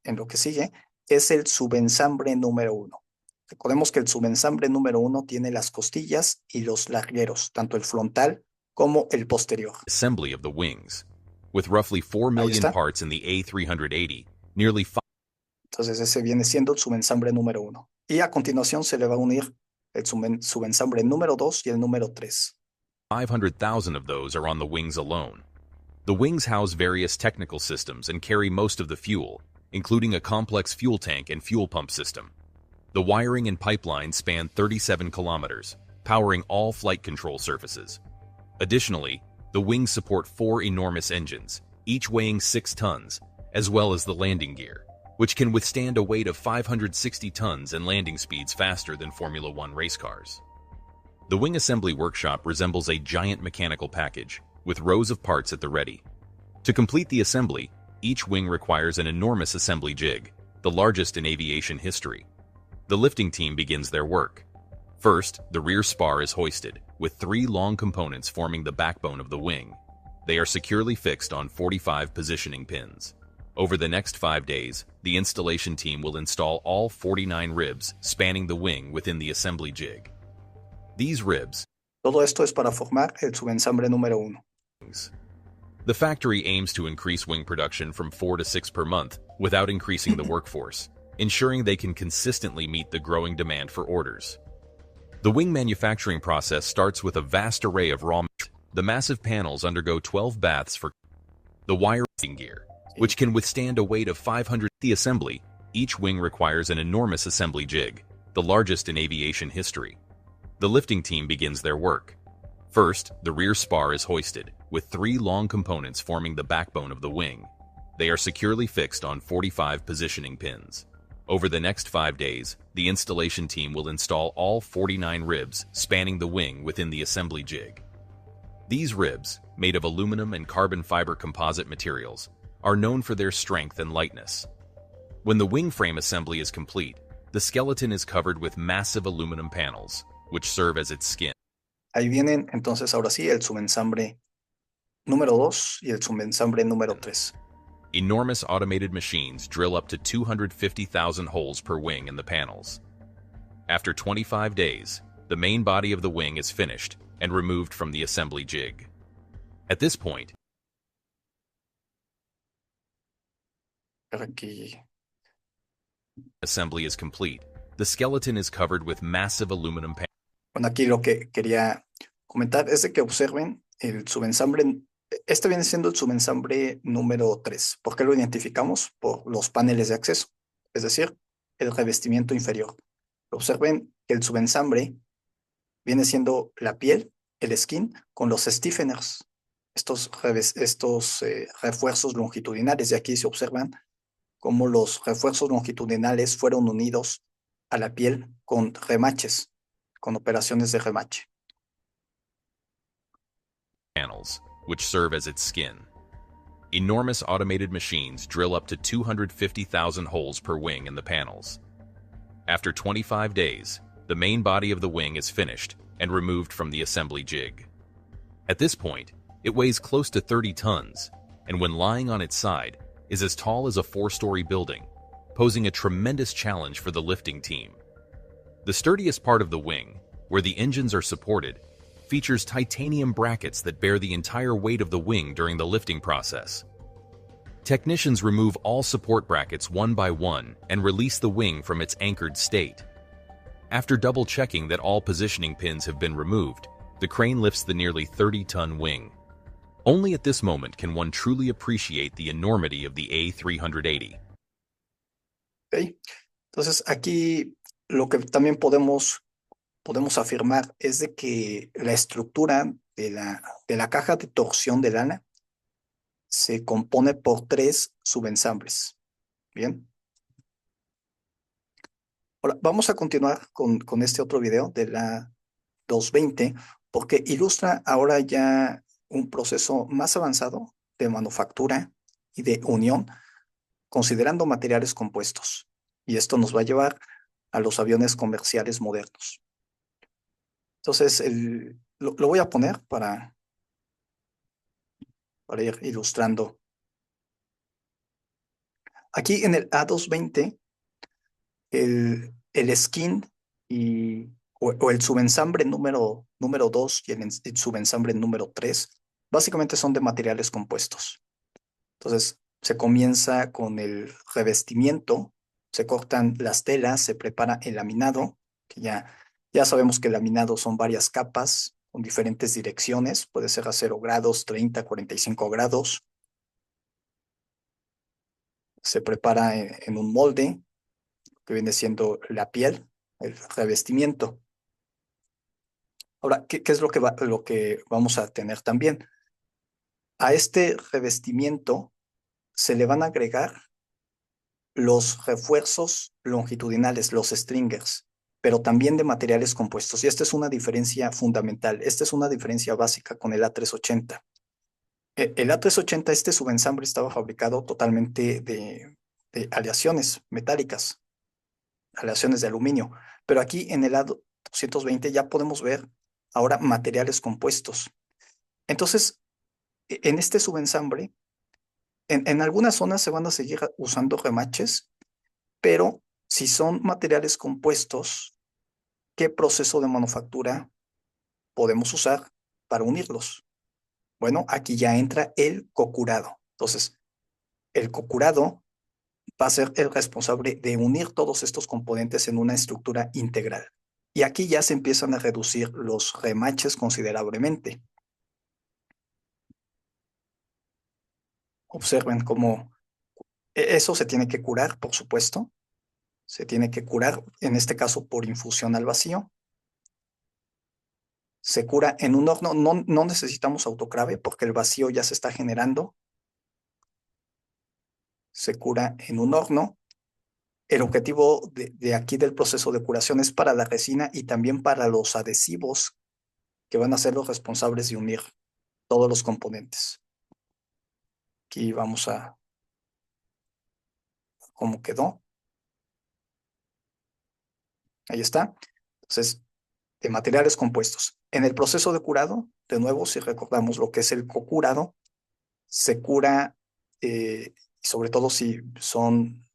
en lo que sigue, es el subensamble número 1. Recordemos que el subensamble número 1 tiene las costillas y los largueros, tanto el frontal como el posterior. Assembly of the wings. With roughly 4 million parts in the A380, nearly 5... Entonces ese viene siendo el subensamble número 1. Y a continuación se le va a unir el subensamble número 2 y el número 3. 500,000 of those are on the wings alone. The wings house various technical systems and carry most of the fuel, including a complex fuel tank and fuel pump system. The wiring and pipelines span 37 kilometers, powering all flight control surfaces. Additionally, the wings support 4 enormous engines, each weighing 6 tons, as well as the landing gear, which can withstand a weight of 560 tons and landing speeds faster than Formula One race cars. The wing assembly workshop resembles a giant mechanical package, with rows of parts at the ready. To complete the assembly, each wing requires an enormous assembly jig, the largest in aviation history. The lifting team begins their work. First, the rear spar is hoisted, with 3 long components forming the backbone of the wing. They are securely fixed on 45 positioning pins. Over the next 5 days, the installation team will install all 49 ribs spanning the wing within the assembly jig. These ribs... Todo esto es para formar el subensamble número 1. The factory aims to increase wing production from 4 to 6 per month without increasing the workforce, ensuring they can consistently meet the growing demand for orders. The wing manufacturing process starts with a vast array of raw materials. The massive panels undergo 12 baths for the wiring gear, which can withstand a weight of 500. The assembly, each wing requires an enormous assembly jig, the largest in aviation history. The lifting team begins their work. First, the rear spar is hoisted, with 3 long components forming the backbone of the wing. They are securely fixed on 45 positioning pins. Over the next 5 days, the installation team will install all 49 ribs spanning the wing within the assembly jig. These ribs, made of aluminum and carbon fiber composite materials, are known for their strength and lightness. When the wing frame assembly is complete, the skeleton is covered with massive aluminum panels, which serve as its skin. Ahí vienen entonces ahora sí el subensamble número 2 y el subensamble número 3. Enormous automated machines drill up to 250,000 holes per wing in the panels. After 25 days, the main body of the wing is finished and removed from the assembly jig. At this point, Aquí. assembly is complete. The skeleton is covered with massive aluminum panels. Bueno, aquí lo que quería comentar es de que observen el subensamble. Este viene siendo el subensamble número 3. ¿Por qué lo identificamos? Por los paneles de acceso, es decir, el revestimiento inferior. Observen que el subensamble viene siendo la piel, el skin, con los stiffeners, estos refuerzos longitudinales. Y aquí se observan cómo los refuerzos longitudinales fueron unidos a la piel con remaches, con operaciones de remache. Panels, which serve as its skin. Enormous automated machines drill up to 250,000 holes per wing in the panels. After 25 days, the main body of the wing is finished and removed from the assembly jig. At this point, it weighs close to 30 tons, and when lying on its side, is as tall as a 4-story building, posing a tremendous challenge for the lifting team. The sturdiest part of the wing, where the engines are supported, features titanium brackets that bear the entire weight of the wing during the lifting process. Technicians remove all support brackets one by one and release the wing from its anchored state. After double-checking that all positioning pins have been removed, the crane lifts the nearly 30-ton wing. Only at this moment can one truly appreciate the enormity of the A380. ¿Okay? Entonces, aquí lo que también podemos afirmar es de que la estructura de la caja de torsión de lana se compone por 3 subensambles. Bien. Ahora, vamos a continuar con este otro video de la 220 porque ilustra ahora ya un proceso más avanzado de manufactura y de unión considerando materiales compuestos. Y esto nos va a llevar a los aviones comerciales modernos. Entonces, lo voy a poner para ir ilustrando. Aquí en el A220, el skin o el subensamble número 2 y el subensamble número 3 básicamente son de materiales compuestos. Entonces, se comienza con el revestimiento, se cortan las telas, se prepara el laminado, que ya sabemos que el laminado son varias capas con diferentes direcciones, puede ser a 0 grados, 30, 45 grados. Se prepara en un molde, que viene siendo la piel, el revestimiento. Ahora, ¿qué es lo que vamos a tener también? A este revestimiento se le van a agregar los refuerzos longitudinales, los stringers, pero también de materiales compuestos. Y esta es una diferencia fundamental. Esta es una diferencia básica con el A380. El A380, este subensamble estaba fabricado totalmente de aleaciones metálicas, aleaciones de aluminio. Pero aquí en el A220 ya podemos ver ahora materiales compuestos. Entonces, en este subensamble, en algunas zonas se van a seguir usando remaches, pero si son materiales compuestos, ¿qué proceso de manufactura podemos usar para unirlos? Bueno, aquí ya entra el cocurado. Entonces, el cocurado va a ser el responsable de unir todos estos componentes en una estructura integral. Y aquí ya se empiezan a reducir los remaches considerablemente. Observen cómo eso se tiene que curar, por supuesto. Se tiene que curar, en este caso, por infusión al vacío. Se cura en un horno. No necesitamos autoclave porque el vacío ya se está generando. Se cura en un horno El objetivo de aquí del proceso de curación es para la resina y también para los adhesivos que van a ser los responsables de unir todos los componentes. Aquí vamos a cómo quedó. Ahí está. Entonces, de materiales compuestos. En el proceso de curado, de nuevo, si recordamos lo que es el cocurado, se cura, sobre todo si son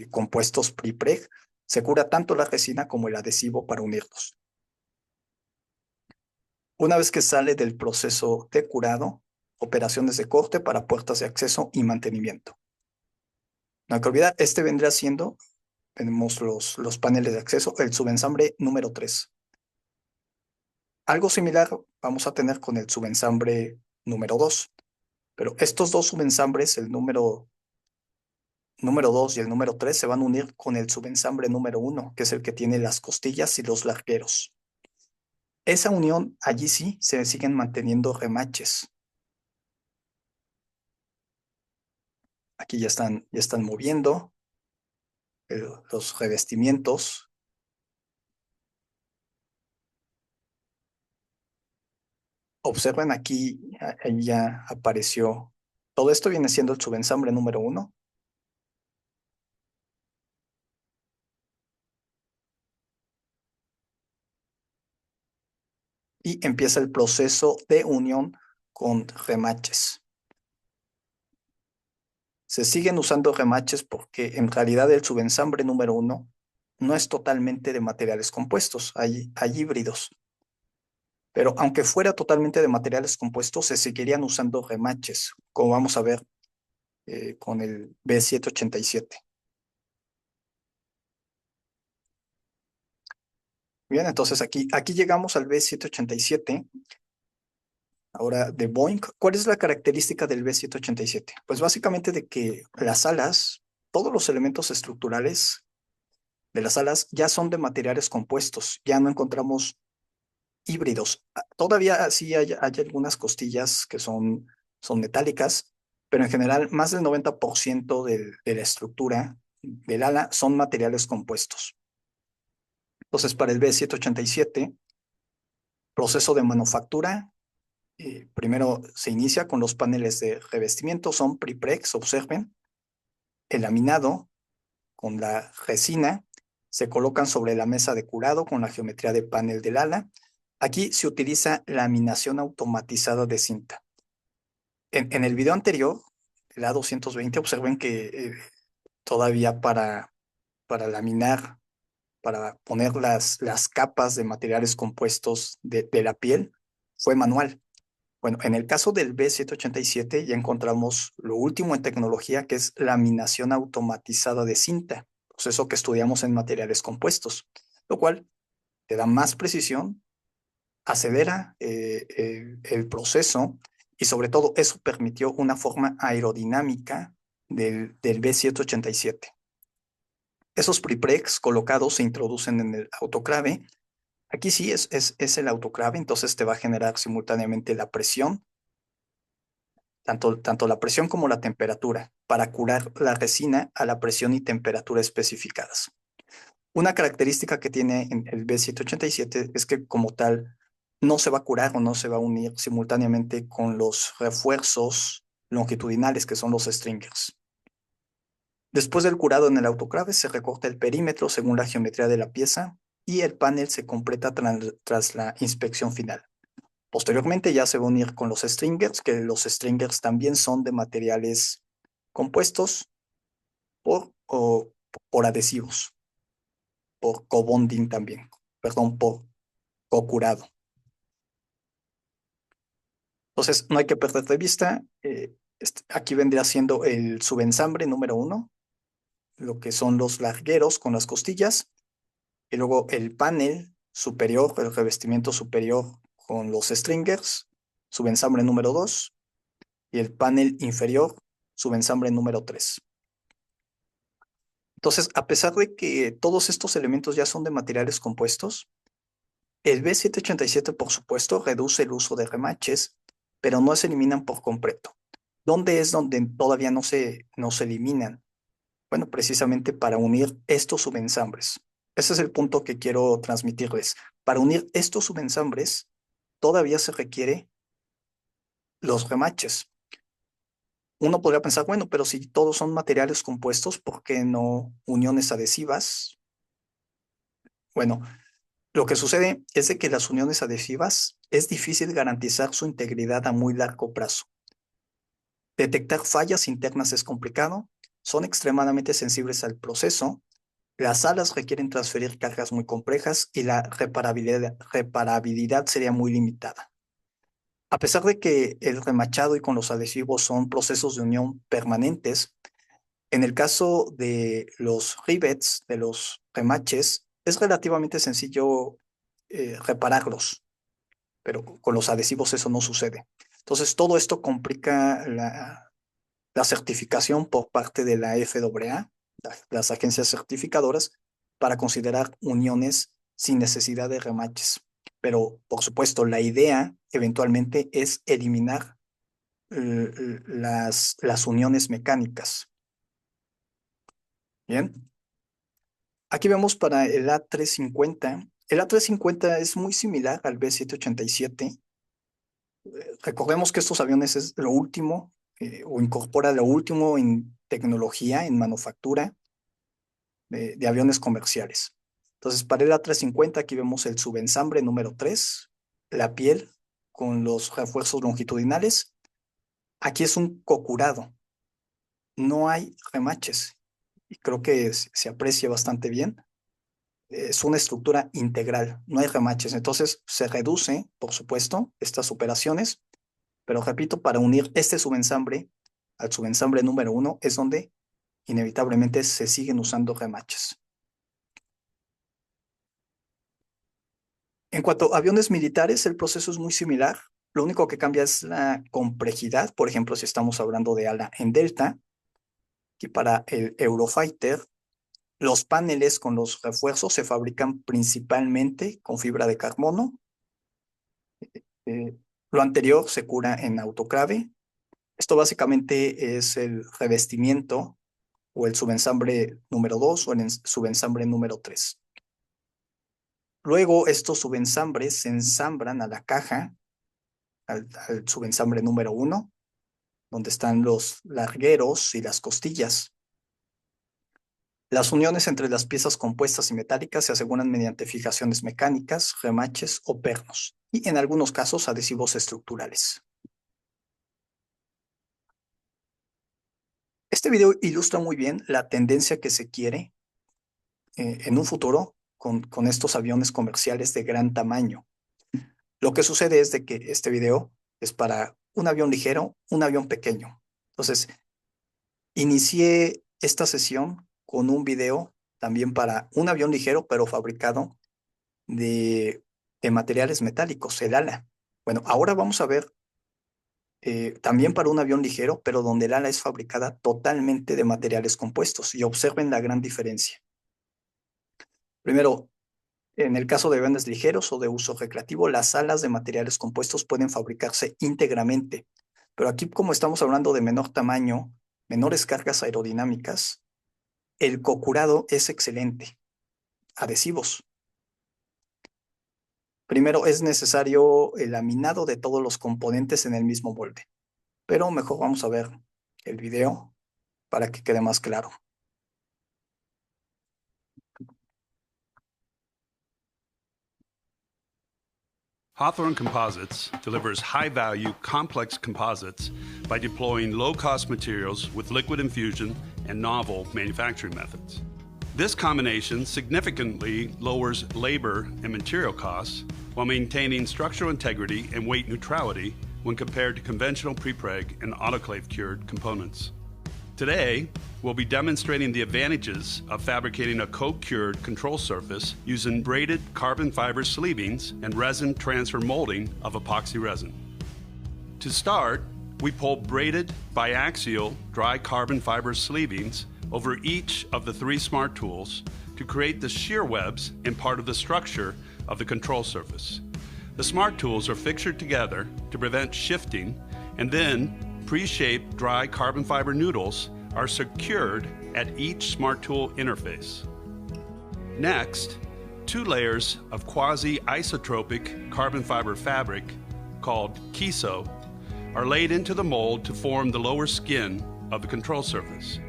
compuestos pre-preg, se cura tanto la resina como el adhesivo para unirlos. Una vez que sale del proceso de curado, operaciones de corte para puertas de acceso y mantenimiento. No hay que olvidar, este vendría siendo, tenemos los paneles de acceso, el subensamble número 3. Algo similar vamos a tener con el subensamble número 2, pero estos dos subensambres, el número 2 y el número 3, se van a unir con el subensamble número 1, que es el que tiene las costillas y los largueros. Esa unión, allí sí, se siguen manteniendo remaches. Aquí ya están moviendo los revestimientos. Observen aquí, ahí ya apareció. Todo esto viene siendo el subensamble número 1. Y empieza el proceso de unión con remaches. Se siguen usando remaches porque en realidad el subensamble número 1 no es totalmente de materiales compuestos, hay híbridos. Pero aunque fuera totalmente de materiales compuestos, se seguirían usando remaches, como vamos a ver con el B787. Bien, entonces aquí llegamos al B787. Ahora, de Boeing, ¿cuál es la característica del B787? Pues básicamente de que las alas, todos los elementos estructurales de las alas ya son de materiales compuestos, ya no encontramos híbridos. Todavía sí hay algunas costillas que son metálicas, pero en general más del 90% de la estructura del ala son materiales compuestos. Entonces, para el B787, proceso de manufactura, primero se inicia con los paneles de revestimiento, son prepregs, observen, el laminado con la resina, se colocan sobre la mesa de curado con la geometría de panel del ala. Aquí se utiliza laminación automatizada de cinta. En el video anterior, el A220, observen que todavía para laminar, para poner las capas de materiales compuestos de la piel, fue manual. Bueno, en el caso del B787 ya encontramos lo último en tecnología, que es laminación automatizada de cinta, proceso que estudiamos en materiales compuestos, lo cual te da más precisión, acelera el proceso y sobre todo eso permitió una forma aerodinámica del B787. Esos prepregs colocados se introducen en el autoclave. Aquí sí es el autoclave, entonces te va a generar simultáneamente la presión, tanto la presión como la temperatura, para curar la resina a la presión y temperatura especificadas. Una característica que tiene el B787 es que como tal no se va a curar o no se va a unir simultáneamente con los refuerzos longitudinales que son los stringers. Después del curado en el autoclave se recorta el perímetro según la geometría de la pieza y el panel se completa tras la inspección final. Posteriormente ya se va a unir con los stringers, que los stringers también son de materiales compuestos por adhesivos, por co-bonding también, perdón, por co-curado. Entonces no hay que perder de vista, aquí vendría siendo el subensamble número 1, lo que son los largueros con las costillas, y luego el panel superior, el revestimiento superior con los stringers, subensamble número 2, y el panel inferior, subensamble número 3. Entonces, a pesar de que todos estos elementos ya son de materiales compuestos, el B787, por supuesto, reduce el uso de remaches, pero no se eliminan por completo. ¿Dónde es donde todavía no se eliminan? Bueno, precisamente para unir estos subensambres. Ese es el punto que quiero transmitirles. Para unir estos subensambres, todavía se requiere los remaches. Uno podría pensar, bueno, pero si todos son materiales compuestos, ¿por qué no uniones adhesivas? Bueno, lo que sucede es de que las uniones adhesivas es difícil garantizar su integridad a muy largo plazo. Detectar fallas internas es complicado, son extremadamente sensibles al proceso, las salas requieren transferir cargas muy complejas y la reparabilidad sería muy limitada. A pesar de que el remachado y con los adhesivos son procesos de unión permanentes, en el caso de los rivets, de los remaches, es relativamente sencillo repararlos, pero con los adhesivos eso no sucede. Entonces, todo esto complica la certificación por parte de la FAA, las agencias certificadoras, para considerar uniones sin necesidad de remaches. Pero, por supuesto, la idea eventualmente es eliminar las uniones mecánicas. Bien. Aquí vemos para el A350. El A350 es muy similar al B787. Recordemos que estos aviones es lo último, o incorpora lo último en tecnología, en manufactura de aviones comerciales. Entonces, para el A350 aquí vemos el subensamble número 3, la piel con los refuerzos longitudinales. Aquí es un cocurado. No hay remaches. Y creo que se aprecia bastante bien. Es una estructura integral, no hay remaches. Entonces se reduce, por supuesto, estas operaciones, pero repito, para unir este subensamble al subensamble número 1 es donde inevitablemente se siguen usando remaches. En cuanto a aviones militares, el proceso es muy similar. Lo único que cambia es la complejidad. Por ejemplo, si estamos hablando de ala en delta, y para el Eurofighter, los paneles con los refuerzos se fabrican principalmente con fibra de carbono. Lo anterior se cura en autoclave. Esto básicamente es el revestimiento o el subensamble número 2 o el subensamble número 3. Luego estos subensambres se ensamblan a la caja, al subensamble número 1, donde están los largueros y las costillas. Las uniones entre las piezas compuestas y metálicas se aseguran mediante fijaciones mecánicas, remaches o pernos, y en algunos casos adhesivos estructurales. Este video ilustra muy bien la tendencia que se quiere en un futuro con estos aviones comerciales de gran tamaño. Lo que sucede es de que este video es para un avión ligero, un avión pequeño. Entonces, inicié esta sesión con un video también para un avión ligero, pero fabricado de materiales metálicos, el ala. Bueno, ahora vamos a ver también para un avión ligero, pero donde el ala es fabricada totalmente de materiales compuestos. Y observen la gran diferencia. Primero, en el caso de aviones ligeros o de uso recreativo, las alas de materiales compuestos pueden fabricarse íntegramente. Pero aquí, como estamos hablando de menor tamaño, menores cargas aerodinámicas, el cocurado es excelente. Adhesivos. Primero es necesario el laminado de todos los componentes en el mismo molde. Pero mejor vamos a ver el video para que quede más claro. Hawthorne Composites delivers high-value, complex composites by deploying low-cost materials with liquid infusion and novel manufacturing methods. This combination significantly lowers labor and material costs while maintaining structural integrity and weight neutrality when compared to conventional prepreg and autoclave-cured components. Today, we'll be demonstrating the advantages of fabricating a cold-cured control surface using braided carbon fiber sleevings and resin transfer molding of epoxy resin. To start, we pull braided biaxial dry carbon fiber sleevings over each of the 3 smart tools to create the shear webs and part of the structure of the control surface. The smart tools are fixtured together to prevent shifting, and then pre-shaped dry carbon fiber noodles are secured at each Smart Tool interface. Next, 2 layers of quasi-isotropic carbon fiber fabric, called KISO, are laid into the mold to form the lower skin of the control surface.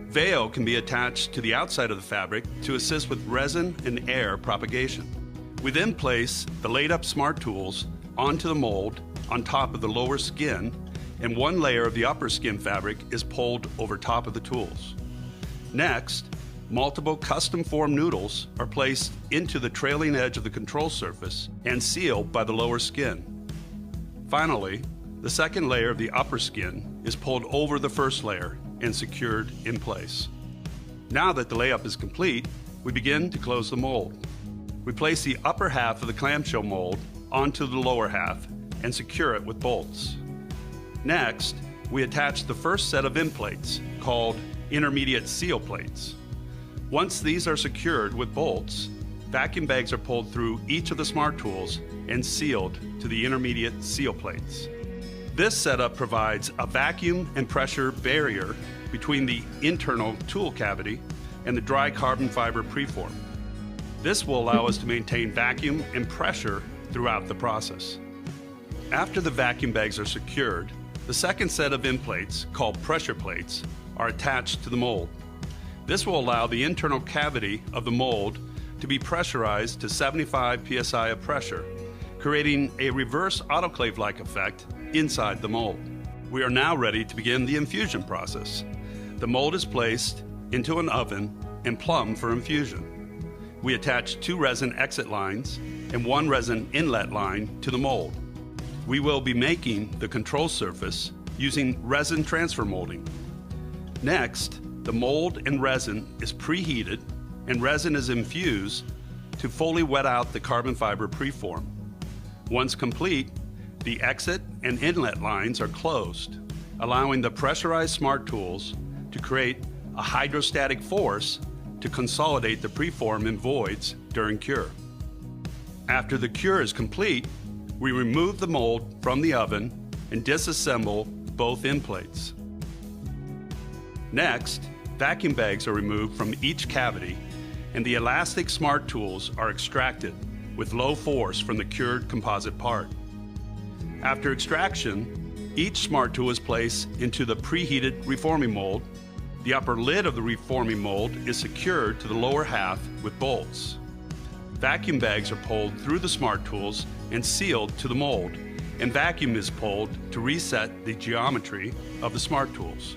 Veil can be attached to the outside of the fabric to assist with resin and air propagation. We then place the laid-up Smart Tools onto the mold on top of the lower skin, and 1 layer of the upper skin fabric is pulled over top of the tools. Next, multiple custom-formed noodles are placed into the trailing edge of the control surface and sealed by the lower skin. Finally, the second layer of the upper skin is pulled over the first layer and secured in place. Now that the layup is complete, we begin to close the mold. We place the upper half of the clamshell mold onto the lower half and secure it with bolts. Next, we attach the first set of end plates, called intermediate seal plates. Once these are secured with bolts, vacuum bags are pulled through each of the Smart Tools and sealed to the intermediate seal plates. This setup provides a vacuum and pressure barrier between the internal tool cavity and the dry carbon fiber preform. This will allow us to maintain vacuum and pressure throughout the process. After the vacuum bags are secured, the second set of end plates, called pressure plates, are attached to the mold. This will allow the internal cavity of the mold to be pressurized to 75 psi of pressure, creating a reverse autoclave-like effect inside the mold. We are now ready to begin the infusion process. The mold is placed into an oven and plumbed for infusion. We attach 2 resin exit lines and 1 resin inlet line to the mold. We will be making the control surface using resin transfer molding. Next, the mold and resin is preheated and resin is infused to fully wet out the carbon fiber preform. Once complete, the exit and inlet lines are closed, allowing the pressurized Smart Tools to create a hydrostatic force to consolidate the preform in voids during cure. After the cure is complete, we remove the mold from the oven and disassemble both end plates. Next, vacuum bags are removed from each cavity and the elastic Smart Tools are extracted with low force from the cured composite part. After extraction, each Smart Tool is placed into the preheated reforming mold. The upper lid of the reforming mold is secured to the lower half with bolts. Vacuum bags are pulled through the Smart Tools and sealed to the mold, and vacuum is pulled to reset the geometry of the Smart Tools.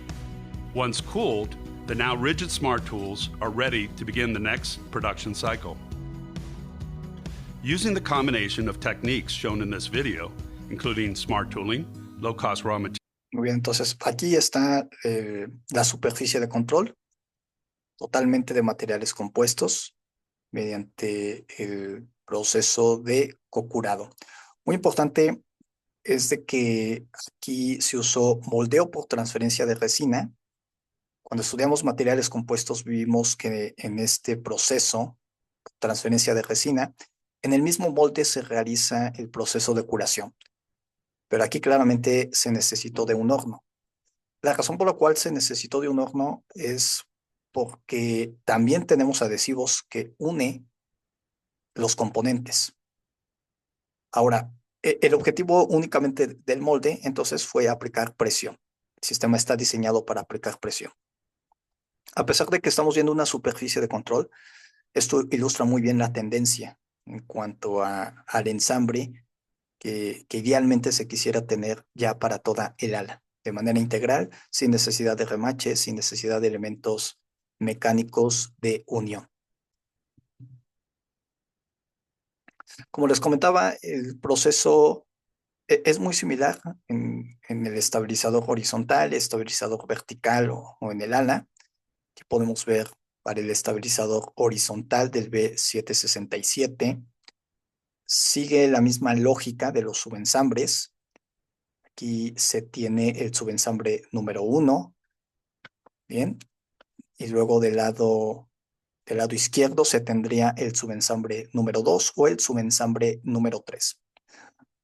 Once cooled, the now rigid Smart Tools are ready to begin the next production cycle. Using the combination of techniques shown in this video, including smart tooling, low-cost raw materials. Muy bien, entonces aquí está la superficie de control, totalmente de materiales compuestos mediante el proceso de cocurado. Muy importante es de que aquí se usó moldeo por transferencia de resina. Cuando estudiamos materiales compuestos vimos que en este proceso, transferencia de resina, en el mismo molde se realiza el proceso de curación. Pero aquí claramente se necesitó de un horno. La razón por la cual se necesitó de un horno es porque también tenemos adhesivos que une los componentes. Ahora, el objetivo únicamente del molde entonces fue aplicar presión. El sistema está diseñado para aplicar presión. A pesar de que estamos viendo una superficie de control, esto ilustra muy bien la tendencia en cuanto al ensamble que idealmente se quisiera tener ya para toda el ala, de manera integral, sin necesidad de remache, sin necesidad de elementos mecánicos de unión. Como les comentaba, el proceso es muy similar en el estabilizador horizontal, estabilizador vertical o en el ala. Aquí podemos ver para el estabilizador horizontal del B767. Sigue la misma lógica de los subensambres. Aquí se tiene el subensambre número 1. Bien. Y luego del lado izquierdo se tendría el subensambre número 2 o el subensambre número 3.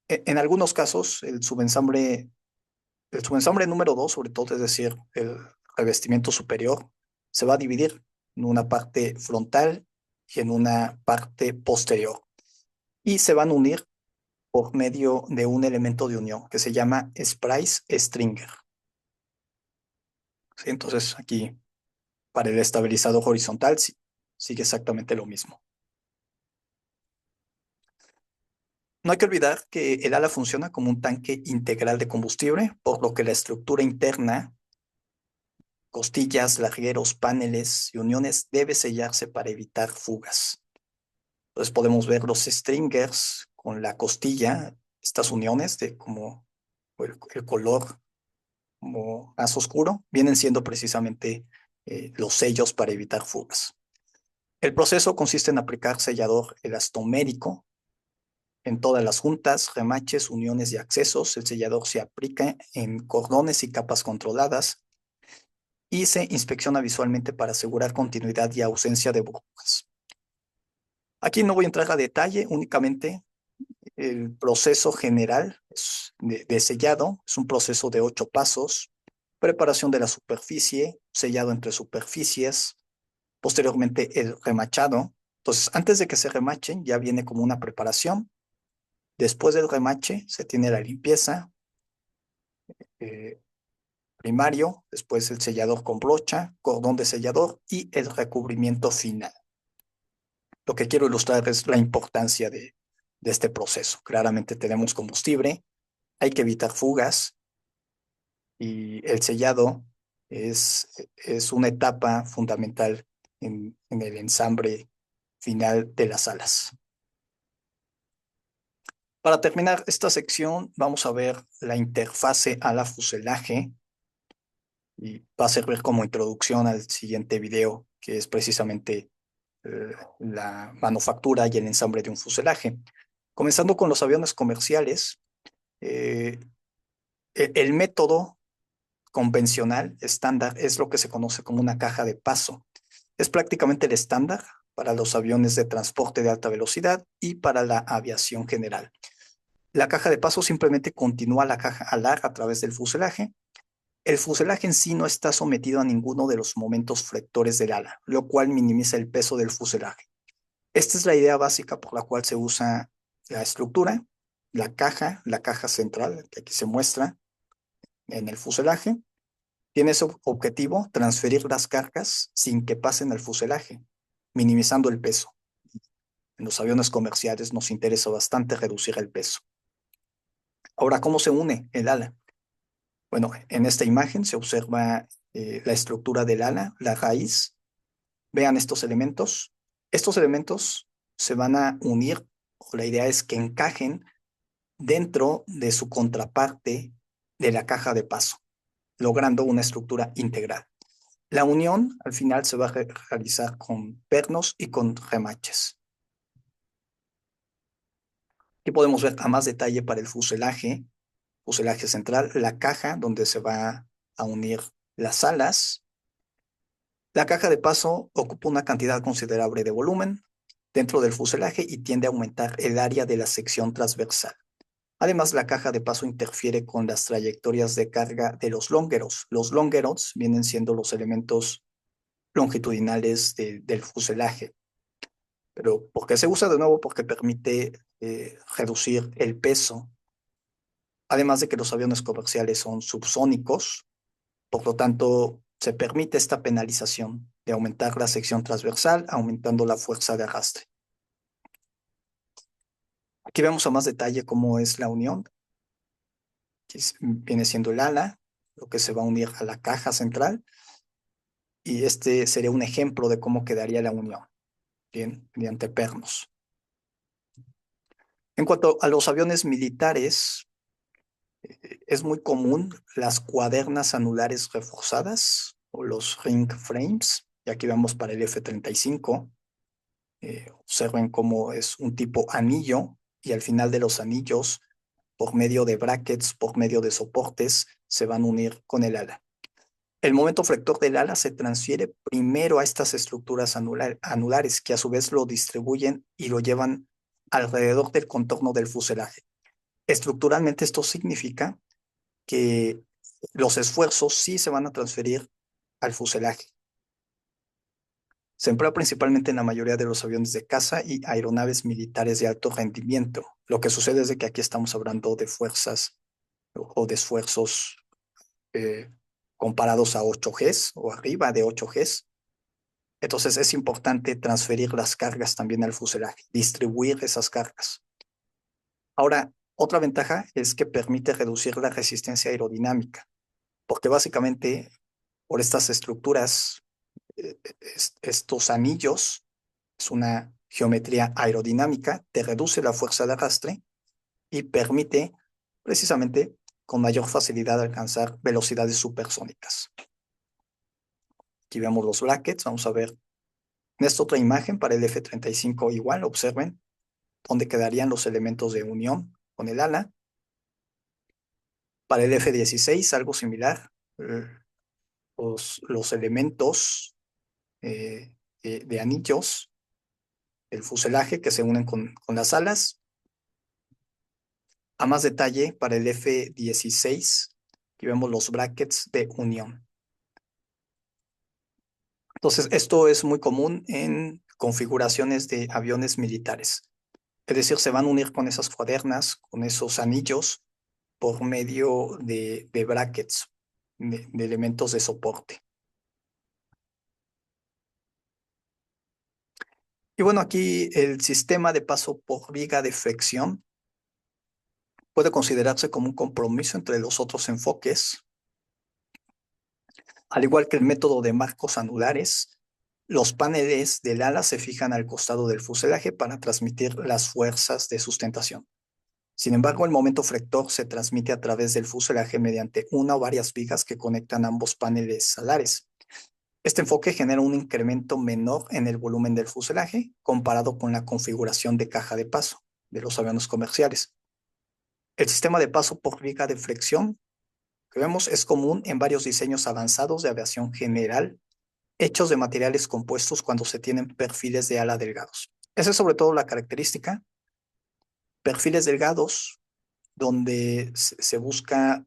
En algunos casos, el subensambre número 2, sobre todo, es decir, el revestimiento superior se va a dividir en una parte frontal y en una parte posterior. Y se van a unir por medio de un elemento de unión que se llama splice stringer. ¿Sí? Entonces aquí para el estabilizador horizontal sigue exactamente lo mismo. No hay que olvidar que el ala funciona como un tanque integral de combustible, por lo que la estructura interna, costillas, largueros, paneles y uniones debe sellarse para evitar fugas. Entonces podemos ver los stringers con la costilla, estas uniones de como el color como más oscuro, vienen siendo precisamente los sellos para evitar fugas. El proceso consiste en aplicar sellador elastomérico en todas las juntas, remaches, uniones y accesos. El sellador se aplica en cordones y capas controladas y se inspecciona visualmente para asegurar continuidad y ausencia de burbujas. Aquí no voy a entrar a detalle, únicamente el proceso general de sellado es un proceso de 8 pasos: preparación de la superficie, sellado entre superficies, posteriormente el remachado. Entonces, antes de que se remachen, ya viene como una preparación. Después del remache, se tiene la limpieza primario, después el sellador con brocha, cordón de sellador y el recubrimiento final. Lo que quiero ilustrar es la importancia de este proceso. Claramente tenemos combustible, hay que evitar fugas y el sellado es una etapa fundamental en el ensamble final de las alas. Para terminar esta sección, vamos a ver la interfase ala-fuselaje y va a servir como introducción al siguiente video, que es precisamente la manufactura y el ensamble de un fuselaje. Comenzando con los aviones comerciales, el método convencional, estándar, es lo que se conoce como una caja de paso. Es prácticamente el estándar para los aviones de transporte de alta velocidad y para la aviación general. La caja de paso simplemente continúa la caja alar a través del fuselaje. El fuselaje en sí no está sometido a ninguno de los momentos flectores del ala, lo cual minimiza el peso del fuselaje. Esta es la idea básica por la cual se usa la estructura, la caja central, que aquí se muestra en el fuselaje. Tiene ese objetivo, transferir las cargas sin que pasen al fuselaje, minimizando el peso. En los aviones comerciales nos interesa bastante reducir el peso. Ahora, ¿cómo se une el ala? Bueno, en esta imagen se observa la estructura del ala, la raíz. Vean estos elementos. Estos elementos se van a unir, o la idea es que encajen dentro de su contraparte de la caja de paso, logrando una estructura integral. La unión al final se va a realizar con pernos y con remaches. Aquí podemos ver a más detalle para el fuselaje central, la caja donde se va a unir las alas. La caja de paso ocupa una cantidad considerable de volumen dentro del fuselaje y tiende a aumentar el área de la sección transversal. Además, la caja de paso interfiere con las trayectorias de carga de los longeros. Los longeros vienen siendo los elementos longitudinales del fuselaje. Pero ¿por qué se usa de nuevo? Porque permite reducir el peso. Además de que los aviones comerciales son subsónicos, por lo tanto, se permite esta penalización de aumentar la sección transversal, aumentando la fuerza de arrastre. Aquí vemos a más detalle cómo es la unión. Aquí viene siendo el ala, lo que se va a unir a la caja central. Y este sería un ejemplo de cómo quedaría la unión, bien, mediante pernos. En cuanto a los aviones militares, es muy común las cuadernas anulares reforzadas o los ring frames. Y aquí vemos para el F-35. Observen cómo es un tipo anillo y al final de los anillos, por medio de brackets, por medio de soportes, se van a unir con el ala. El momento flector del ala se transfiere primero a estas estructuras anulares que a su vez lo distribuyen y lo llevan alrededor del contorno del fuselaje. Estructuralmente esto significa que los esfuerzos sí se van a transferir al fuselaje. Se emplea principalmente en la mayoría de los aviones de caza y aeronaves militares de alto rendimiento. Lo que sucede es de que aquí estamos hablando de fuerzas o de esfuerzos comparados a 8Gs o arriba de 8Gs. Entonces es importante transferir las cargas también al fuselaje, distribuir esas cargas. Ahora, otra ventaja es que permite reducir la resistencia aerodinámica, porque básicamente por estas estructuras, estos anillos, es una geometría aerodinámica, te reduce la fuerza de arrastre y permite precisamente con mayor facilidad alcanzar velocidades supersónicas. Aquí vemos los brackets, vamos a ver en esta otra imagen para el F-35 igual, observen dónde quedarían los elementos de unión con el ala. Para el F-16 algo similar, los elementos de anillos del fuselaje que se unen con las alas. A más detalle, para el F-16, aquí vemos los brackets de unión. Entonces, esto es muy común en configuraciones de aviones militares. Es decir, se van a unir con esas cuadernas, con esos anillos, por medio de brackets, de elementos de soporte. Y bueno, aquí el sistema de paso por viga de fricción puede considerarse como un compromiso entre los otros enfoques. Al igual que el método de marcos anulares, los paneles del ala se fijan al costado del fuselaje para transmitir las fuerzas de sustentación. Sin embargo, el momento flector se transmite a través del fuselaje mediante una o varias vigas que conectan ambos paneles alares. Este enfoque genera un incremento menor en el volumen del fuselaje comparado con la configuración de caja de paso de los aviones comerciales. El sistema de paso por viga de flexión que vemos es común en varios diseños avanzados de aviación general hechos de materiales compuestos cuando se tienen perfiles de ala delgados. Esa es sobre todo la característica. Perfiles delgados donde se busca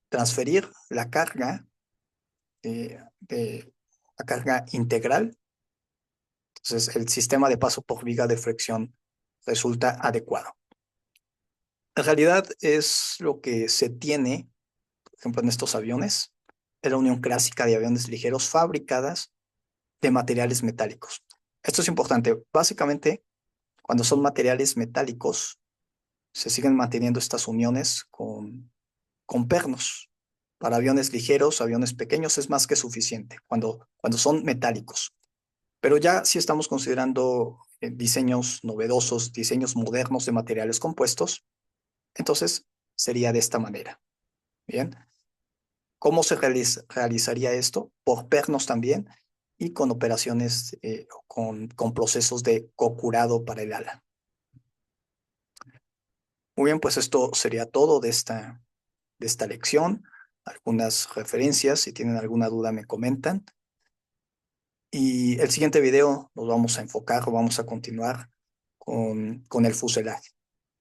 transferir la carga, la carga integral. Entonces, el sistema de paso por viga de fricción resulta adecuado. En realidad es lo que se tiene, por ejemplo, en estos aviones, es la unión clásica de aviones ligeros fabricadas de materiales metálicos. Esto es importante. Básicamente, cuando son materiales metálicos, se siguen manteniendo estas uniones con pernos. Para aviones ligeros, aviones pequeños, es más que suficiente cuando son metálicos. Pero ya si estamos considerando diseños novedosos, diseños modernos de materiales compuestos, entonces sería de esta manera. Bien. ¿Cómo se realizaría esto? Por pernos también y con operaciones, con procesos de cocurado para el ala. Muy bien, pues esto sería todo de esta lección. Algunas referencias, si tienen alguna duda me comentan. Y el siguiente video nos vamos a enfocar o vamos a continuar con el fuselaje.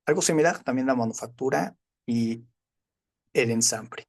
Algo similar, también la manufactura y el ensamble.